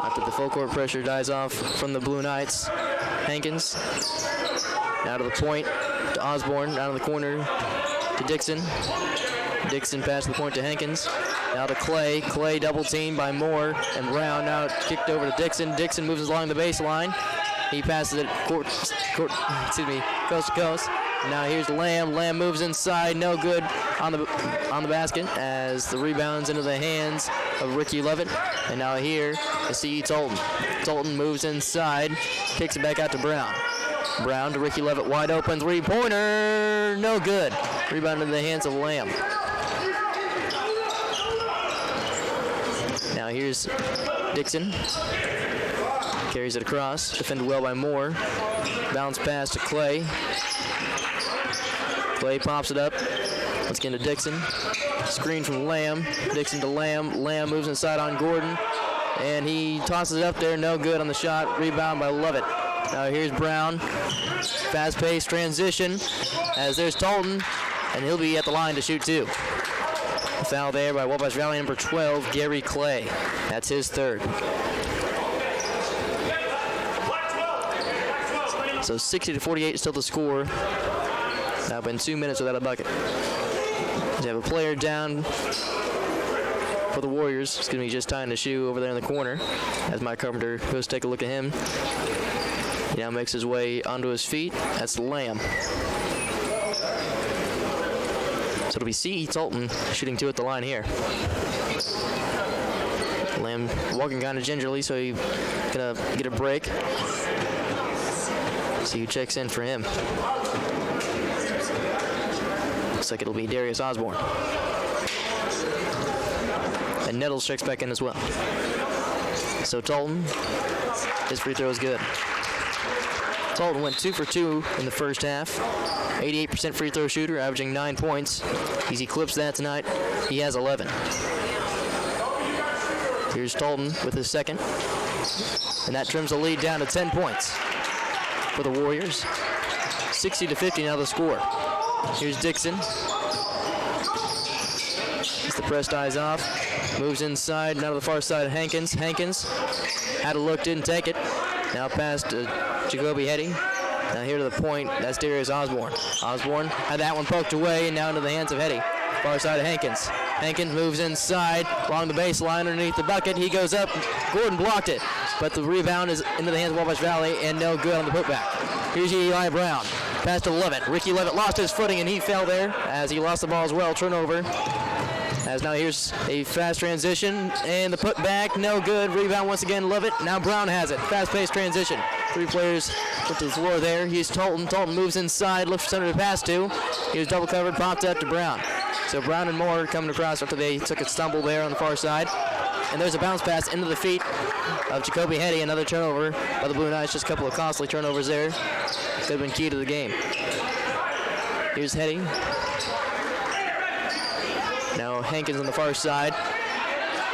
After the full court pressure dies off from the Blue Knights. Hankins. Now to the point to Osborne. Down in the corner to Dixon. Dixon passed the point to Hankins. Now to Clay. Clay double teamed by Moore and Brown. Now kicked over to Dixon. Dixon moves along the baseline. He passes it coast to coast. Now here's Lamb. Lamb moves inside. No good on the basket as the rebound's into the hands of Ricky Levitt. And now here is C.E. Tolton. Tolton moves inside. Kicks it back out to Brown. Brown to Ricky Levitt. Wide open three-pointer. No good. Rebound into the hands of Lamb. Now here's Dixon. Carries it across. Defended well by Moore. Bounce pass to Clay. Clay pops it up. Once again to Dixon. Screen from Lamb. Dixon to Lamb. Lamb moves inside on Gordon. And he tosses it up there. No good on the shot. Rebound by Levitt. Now here's Brown. Fast-paced transition. As there's Tolton. And he'll be at the line to shoot two. Foul there by Wabash Valley number 12, Gary Clay. That's his third. So 60-48 is still the score. Now been 2 minutes without a bucket. They have a player down for the Warriors. It's going to be just tying the shoe over there in the corner as Mike Carpenter goes to take a look at him. He now makes his way onto his feet. That's Lamb. So it'll be C.E. Tolton shooting two at the line here. Lamb walking kind of gingerly, so he's going to get a break. See who checks in for him. Looks like it'll be Darius Osborne. And Nettles checks back in as well. So Tolton, his free throw is good. Tolton went 2 for 2 in the first half. 88% free throw shooter, averaging 9 points. He's eclipsed that tonight. He has 11. Here's Tolton with his second. And that trims the lead down to 10 points for the Warriors. 60-50 now the score. Here's Dixon. As the press dies off. Moves inside, now to the far side of Hankins. Hankins had a look, didn't take it. Now pass to Jacoby Hetty. Now here to the point, that's Darius Osborne. Osborne had that one poked away and now into the hands of Hetty. Far side of Hankins. Hankins moves inside along the baseline underneath the bucket. He goes up. Gordon blocked it, but the rebound is into the hands of Wabash Valley and no good on the putback. Here's Eli Brown. Pass to Levitt. Ricky Levitt lost his footing and he fell there as he lost the ball as well. Turnover. As now here's a fast transition and the putback, no good. Rebound once again, Levitt. Now Brown has it. Fast-paced transition. Three players put to the floor there. Here's Tolton. Tolton moves inside, looks for somebody to pass to. He was double covered, popped up to Brown. So Brown and Moore coming across after they took a stumble there on the far side. And there's a bounce pass into the feet of Jacoby Hetty. Another turnover by the Blue Knights. Just a couple of costly turnovers there. Could have been key to the game. Here's Hetty. Now Hankins on the far side.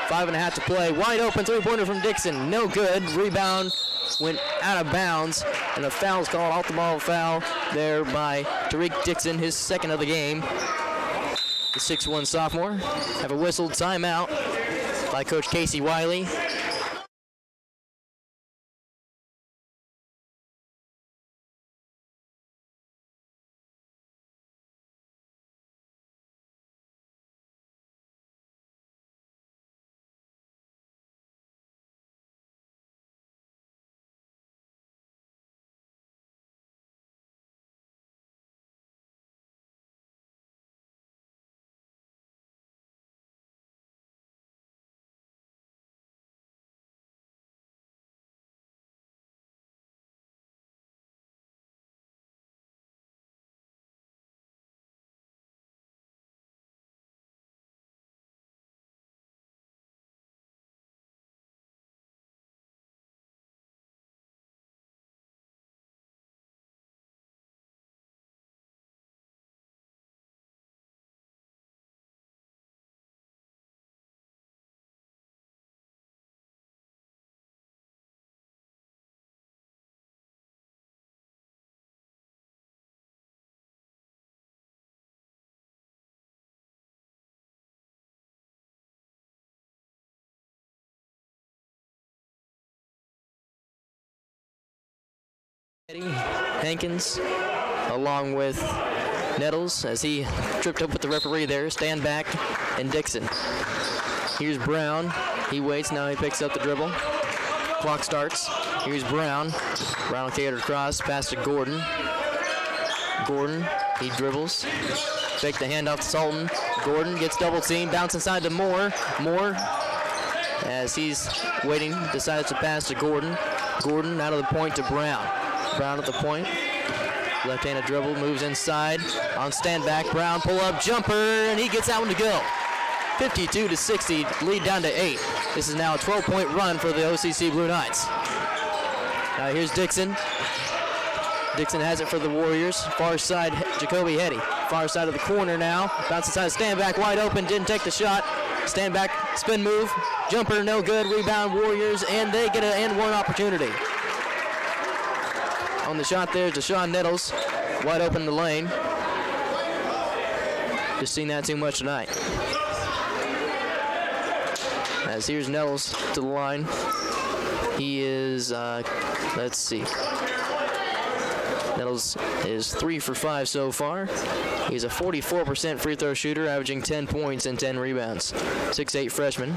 5.5 to play. Wide open three-pointer from Dixon. No good. Rebound went out of bounds. And a foul is called, off the ball foul there by Tariq Dixon, his second of the game. The 6'1" sophomore. Have a whistled timeout by Coach Casey Wiley. Hankins along with Nettles as he tripped up with the referee there. Stand back and Dixon. Here's Brown. He waits. Now he picks up the dribble. Clock starts. Here's Brown. Brown will carry it across. Pass to Gordon. Gordon, he dribbles. Fake the handoff to Sultan. Gordon gets double teamed. Bounce inside to Moore. Moore, as he's waiting, decides to pass to Gordon. Gordon out of the point to Brown. Brown at the point. Left-handed dribble, moves inside. On stand back, Brown pull-up jumper, and he gets that one to go. 52-60, lead down to 8. This is now a 12-point run for the OCC Blue Knights. Now here's Dixon. Dixon has it for the Warriors. Far side, Jacoby Hetty. Far side of the corner now. Bounce inside, stand back, wide open, didn't take the shot. Stand back, spin move, jumper, no good. Rebound Warriors, and they get an and one opportunity. On the shot there, Deshaun Nettles, wide open in the lane. Just seen that too much tonight. As here's Nettles to the line. He is, let's see. Nettles is 3 for 5 so far. He's a 44% free throw shooter, averaging 10 points and 10 rebounds. 6'8" freshman.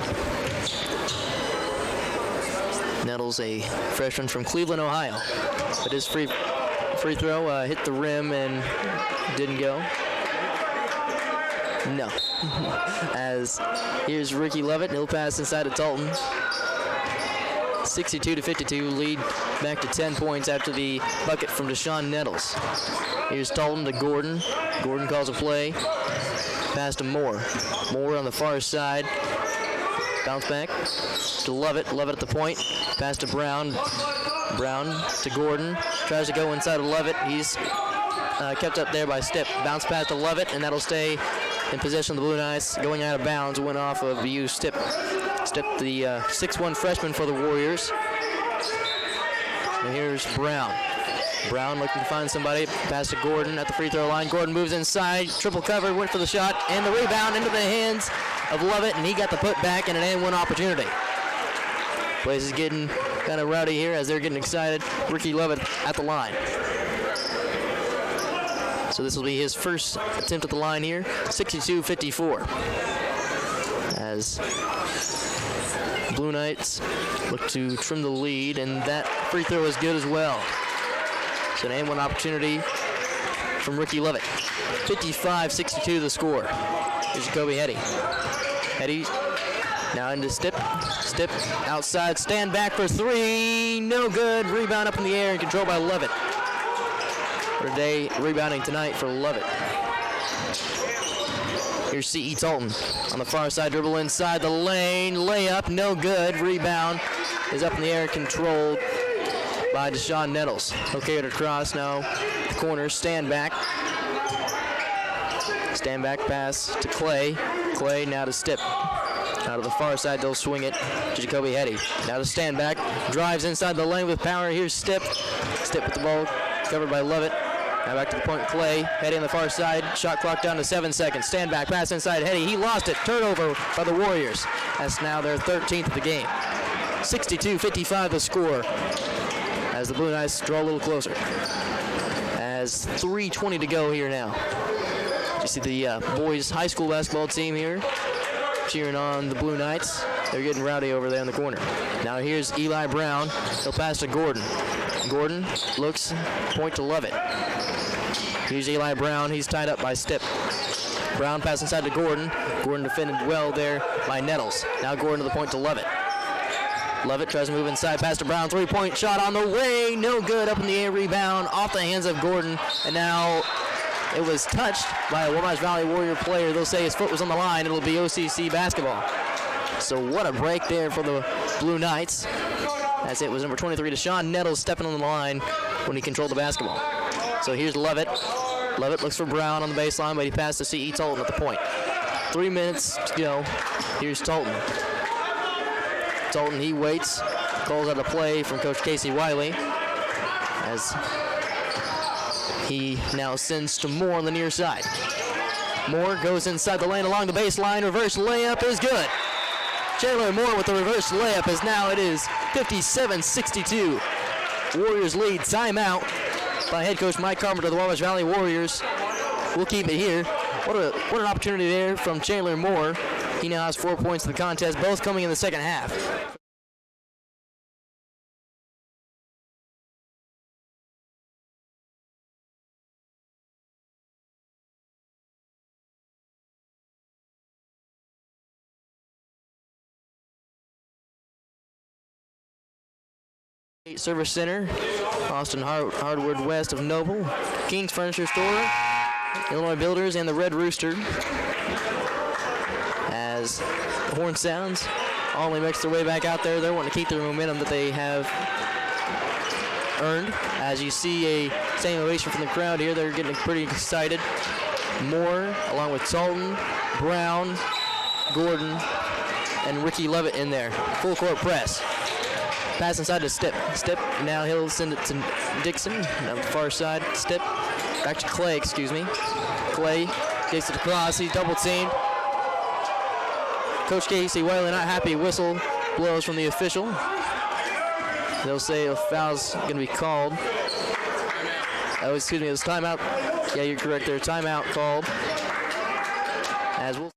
Nettles, a freshman from Cleveland, Ohio. But his free throw hit the rim and didn't go. No. As here's Ricky Lovett, and he'll pass inside to Talton. 62-52, lead back to 10 points after the bucket from Deshaun Nettles. Here's Talton to Gordon. Gordon calls a play. Pass to Moore. Moore on the far side. Bounce back to Lovett. Lovett at the point. Pass to Brown. Brown to Gordon. Tries to go inside of Lovett. He's kept up there by Stipp. Bounce pass to Lovett, and that'll stay in possession of the Blue Knights. Going out of bounds, went off of BU Stipp. Stipp, the 6'1" freshman for the Warriors. And here's Brown. Brown looking to find somebody. Pass to Gordon at the free throw line. Gordon moves inside. Triple cover, went for the shot, and the rebound into the hands of Lovett, and he got the put back and an and one opportunity. Place is getting kind of rowdy here as they're getting excited. Ricky Lovett at the line. So this will be his first attempt at the line here. 62-54. As Blue Knights look to trim the lead, and that free throw is good as well. So an and one opportunity from Ricky Lovett. 55-62 the score. Here's Jacoby Hetty. Hetty now into Stipp. Stipp outside, stand back for three. No good. Rebound up in the air and controlled by Lovett. What a day rebounding tonight for Lovett. Here's C.E. Talton on the far side, dribble inside the lane, layup, no good. Rebound is up in the air, controlled by Deshaun Nettles. He'll carry it across now. The corner, stand back. Stand back pass to Clay. Clay now to Stipp. Out of the far side, they'll swing it to Jacoby Hetty. Now to stand back, drives inside the lane with power. Here's Stipp. Stipp with the ball, covered by Lovett. Now back to the point, Clay. Hetty on the far side. Shot clock down to 7 seconds. Stand back, pass inside Hetty. He lost it. Turnover by the Warriors. That's now their 13th of the game. 62-55 the score as the Blue Knights draw a little closer. As 3:20 to go here now. You see the boys high school basketball team here cheering on the Blue Knights. They're getting rowdy over there in the corner. Now here's Eli Brown. He'll pass to Gordon. Gordon looks, point to Lovett. Here's Eli Brown. He's tied up by Stipp. Brown pass inside to Gordon. Gordon defended well there by Nettles. Now Gordon to the point to Lovett. Lovett tries to move inside, pass to Brown. Three-point shot on the way. No good. Up in the air, rebound off the hands of Gordon. And now it was touched by a Wabash Valley Warrior player. They'll say his foot was on the line. It'll be OCC basketball. So what a break there for the Blue Knights. As it was number 23, Deshaun Nettles, stepping on the line when he controlled the basketball. So here's Lovett. Lovett looks for Brown on the baseline, but he passed to C.E. Talton at the point. 3 minutes to go. Here's Talton. Talton, he waits, calls out a play from Coach Casey Wiley as he now sends to Moore on the near side. Moore goes inside the lane along the baseline. Reverse layup is good. Chandler Moore with the reverse layup as now it is 57-62. Warriors lead, timeout. by head coach Mike Carpenter of the Wabash Valley Warriors. We'll keep it here. What an opportunity there from Chandler Moore. He now has 4 points in the contest, both coming in the second half. Service Center, Austin Hardwood west of Noble, King's Furniture Store, Illinois Builders, and the Red Rooster. As the horn sounds, Olney makes their way back out there. They're wanting to keep their momentum that they have earned. As you see a standing ovation from the crowd here, they're getting pretty excited. Moore, along with Talton, Brown, Gordon, and Ricky Lovett in there. Full court press. Pass inside to Stip. Stip, now he'll send it to Dixon. Down the far side, Stip. Back to Clay, excuse me. Clay gets it across, he's double teamed. Coach Casey Wiley not happy, whistle blows from the official. They'll say a foul's gonna be called. Oh, excuse me, it was timeout. Yeah, you're correct there, timeout called. As we'll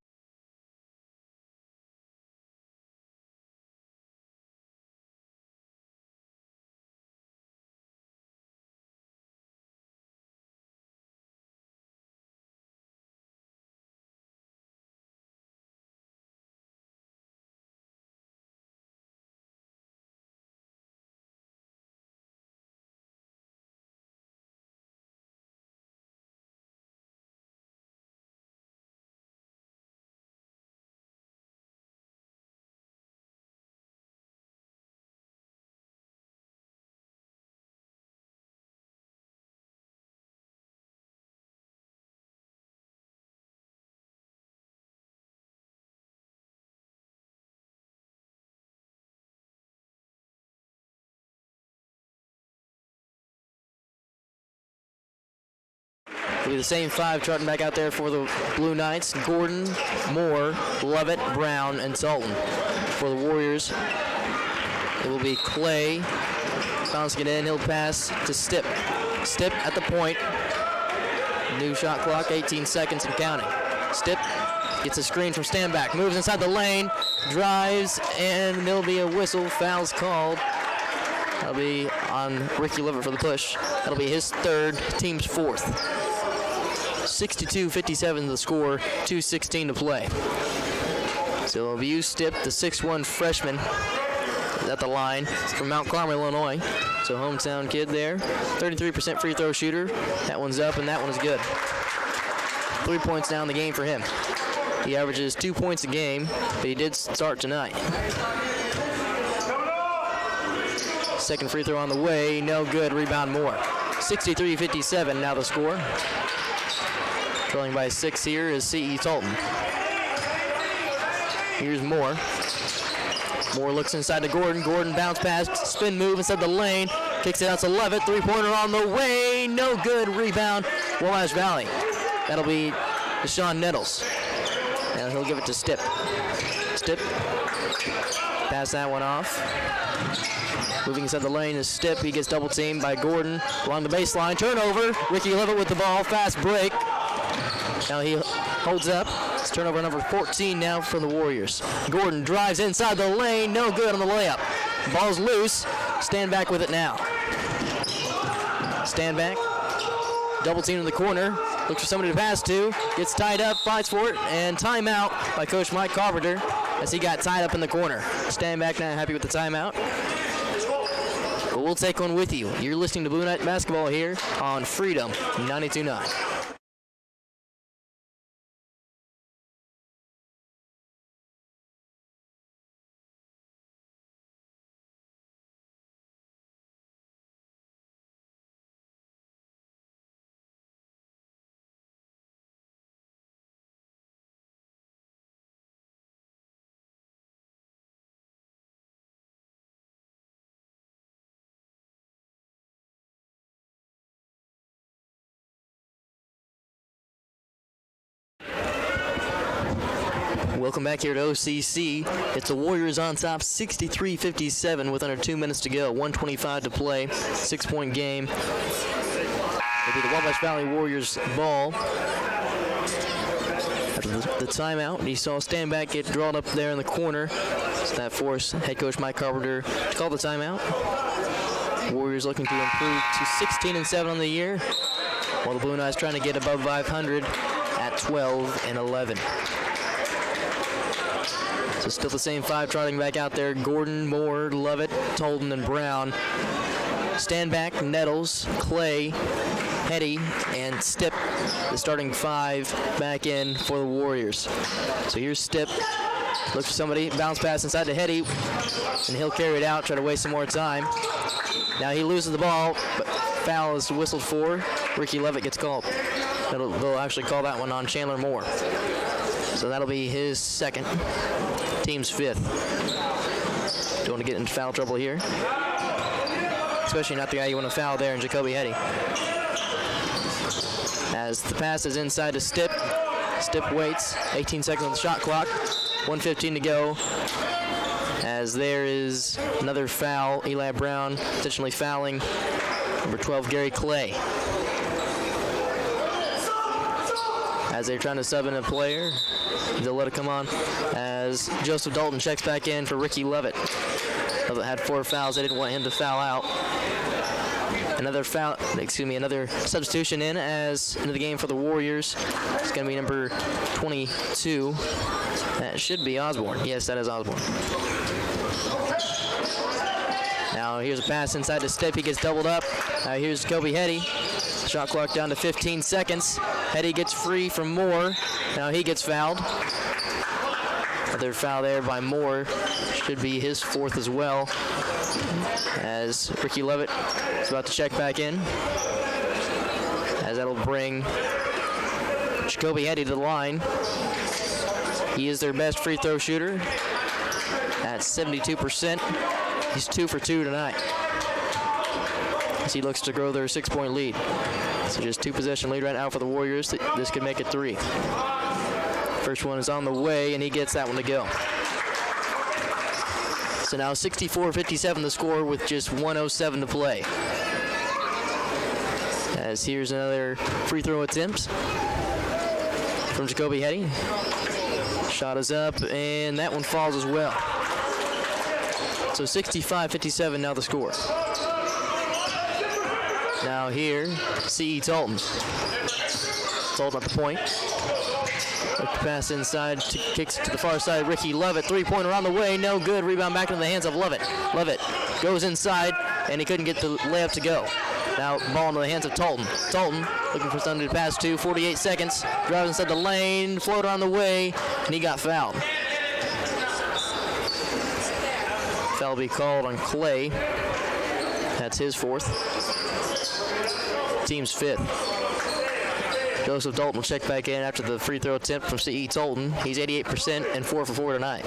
It'll be the same five trotting back out there for the Blue Knights. Gordon, Moore, Lovett, Brown, and Talton. For the Warriors, it will be Clay bouncing it in. He'll pass to Stip. Stip at the point. New shot clock, 18 seconds and counting. Stip gets a screen from Standback. Moves inside the lane, drives, and there'll be a whistle. Foul's called. That'll be on Ricky Lovett for the push. That'll be his third, team's fourth. 62-57 the score, 2:16 to play. So it'll be Stip, the 6'1 freshman, is at the line from Mount Carmel, Illinois. So hometown kid there. 33% free throw shooter. That one's up and that one is good. 3 points now in the game for him. He averages 2 points a game, but he did start tonight. Second free throw on the way, no good, rebound Moore. 63-57 now the score. Trailing by 6 here is C.E. Talton. Here's Moore. Moore looks inside to Gordon. Gordon bounce pass, spin move inside the lane. Kicks it out to Levitt. Three-pointer on the way. No good. Rebound. Wabash Valley. That'll be Deshaun Nettles. And he'll give it to Stip. Stip. Pass that one off. Moving inside the lane is Stip. He gets double teamed by Gordon along the baseline. Turnover. Ricky Levitt with the ball. Fast break. Now he holds up. It's turnover number 14 now for the Warriors. Gordon drives inside the lane. No good on the layup. Ball's loose. Standback with it now. Standback. Double team in the corner. Looks for somebody to pass to. Gets tied up. Fights for it. And timeout by Coach Mike Carpenter as he got tied up in the corner. Standback not happy with the timeout. But we'll take one with you. You're listening to Blue Knight Basketball here on Freedom 92.9. Welcome back here to OCC. It's the Warriors on top, 63-57 with under 2 minutes to go. 1:25 to play. 6-point game. It'll be the Wabash Valley Warriors ball. After the timeout, you saw Standback get drawn up there in the corner. So that forced head coach Mike Carpenter to call the timeout. Warriors looking to improve to 16-7 on the year, while the Blue Knights trying to get above 500 at 12-11. So still the same five trotting back out there. Gordon, Moore, Lovett, Tolden, and Brown. Standback, Nettles, Clay, Hetty, and Stipp, the starting five back in for the Warriors. So here's Stipp. Looks for somebody, bounce pass inside to Hetty, and he'll carry it out, try to waste some more time. Now he loses the ball, but foul is whistled for. Ricky Levitt gets called. They'll actually call that one on Chandler Moore. So that'll be his second, team's fifth. Don't want to get into foul trouble here. Especially not the guy you want to foul there in Jacoby Hetty. As the pass is inside to Stipp. Stipp waits, 18 seconds on the shot clock. 1:15 to go. As there is another foul, Eli Brown intentionally fouling number 12, Gary Clay. As they're trying to sub in a player, they'll let it come on. As Joseph Dalton checks back in for Ricky Levitt. Levitt had 4 fouls. They didn't want him to foul out. Another substitution in as into the game for the Warriors. It's going to be number 22. That should be Osborne. Yes, that is Osborne. Now here's a pass inside to Stipp. He gets doubled up. Here's Kobe Hetty. Shot clock down to 15 seconds. Hetty gets free from Moore. Now he gets fouled. Another foul there by Moore. Should be his fourth as well. As Ricky Levitt is about to check back in. As that'll bring Jacoby Hetty to the line. He is their best free throw shooter at 72%. He's 2 for 2 tonight, as he looks to grow their 6-point lead. So just 2 possession lead right now for the Warriors. This could make it 3. First one is on the way, and he gets that one to go. So now 64-57 the score with just 1:07 to play. As here's another free throw attempt from Jacoby Hetty. Shot is up, and that one falls as well. So 65-57 now the score. Now here, C.E. Tolton. Tolton at the point. Look to pass inside, kicks to the far side. Ricky Levitt, 3-pointer on the way, no good. Rebound back into the hands of Levitt. Levitt goes inside, and he couldn't get the layup to go. Now ball into the hands of Tolton. Tolton looking for somebody to pass to. 48 seconds. Drives inside the lane. Floater on the way, and he got fouled. Foul will be called on Clay. That's his fourth. Team's fifth. Joseph Dalton will check back in after the free throw attempt from C.E. Tolton. He's 88% and 4 for 4 tonight.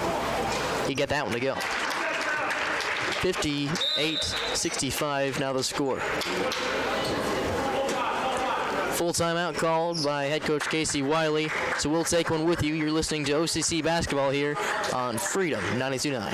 He got that one to go. 58-65 now the score. Full timeout called by head coach Casey Wiley. So we'll take one with you. You're listening to OCC basketball here on Freedom 92.9.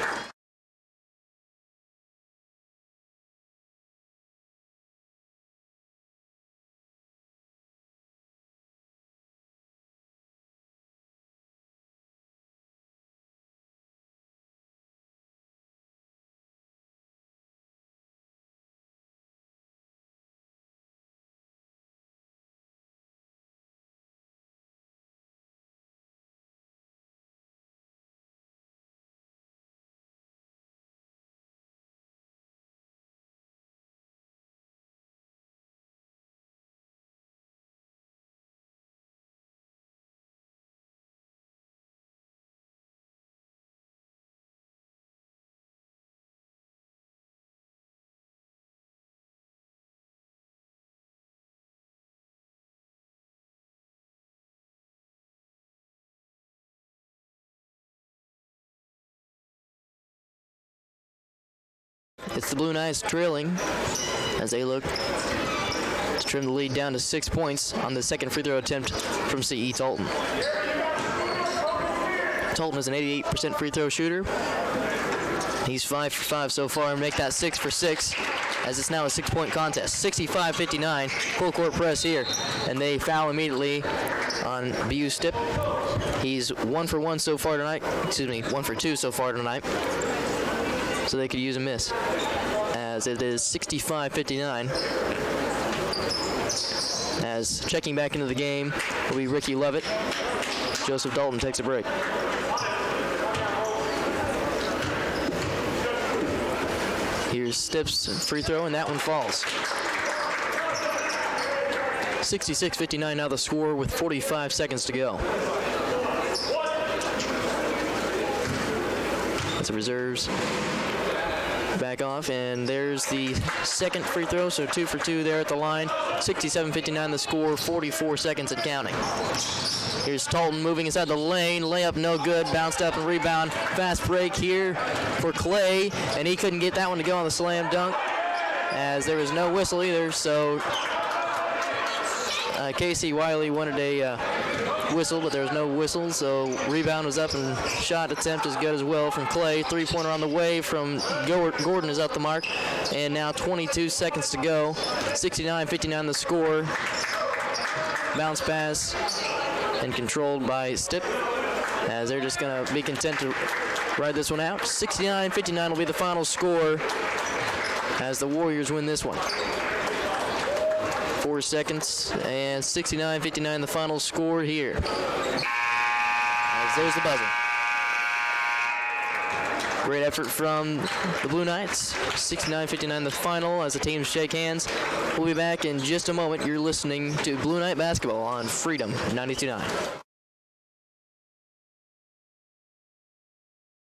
It's the Blue Knights trailing as they look to trim the lead down to 6 points on the second free throw attempt from C.E. Tolton. Tolton is an 88% free throw shooter. He's 5 for 5 so far and make that 6 for 6 as it's now a 6-point contest. 65-59, full court press here. And they foul immediately on BU Stipp. He's 1 for 1 so far tonight. 1 for 2 so far tonight. So they could use a miss. As it is 65-59. As checking back into the game will be Ricky Lovett. Joseph Dalton takes a break. Here's Stipp's free throw, and that one falls. 66-59 now the score with 45 seconds to go. That's the reserves. Back off, and there's the second free throw, so 2 for 2 there at the line. 67-59 the score, 44 seconds and counting. Here's Tolton moving inside the lane, layup no good, bounced up and rebound. Fast break here for Clay, and he couldn't get that one to go on the slam dunk as there was no whistle either, so Casey Wiley wanted a whistle, but there was no whistle, so rebound was up and shot attempt is good as well from Clay. Three-pointer on the way from Gordon is up the mark, and now 22 seconds to go. 69-59 the score. Bounce pass and controlled by Stipp as they're just going to be content to ride this one out. 69-59 will be the final score as the Warriors win this one. 4 seconds, and 69-59 the final score here. As there's the buzzer. Great effort from the Blue Knights. 69-59 the final as the teams shake hands. We'll be back in just a moment. You're listening to Blue Knight Basketball on Freedom 92.9.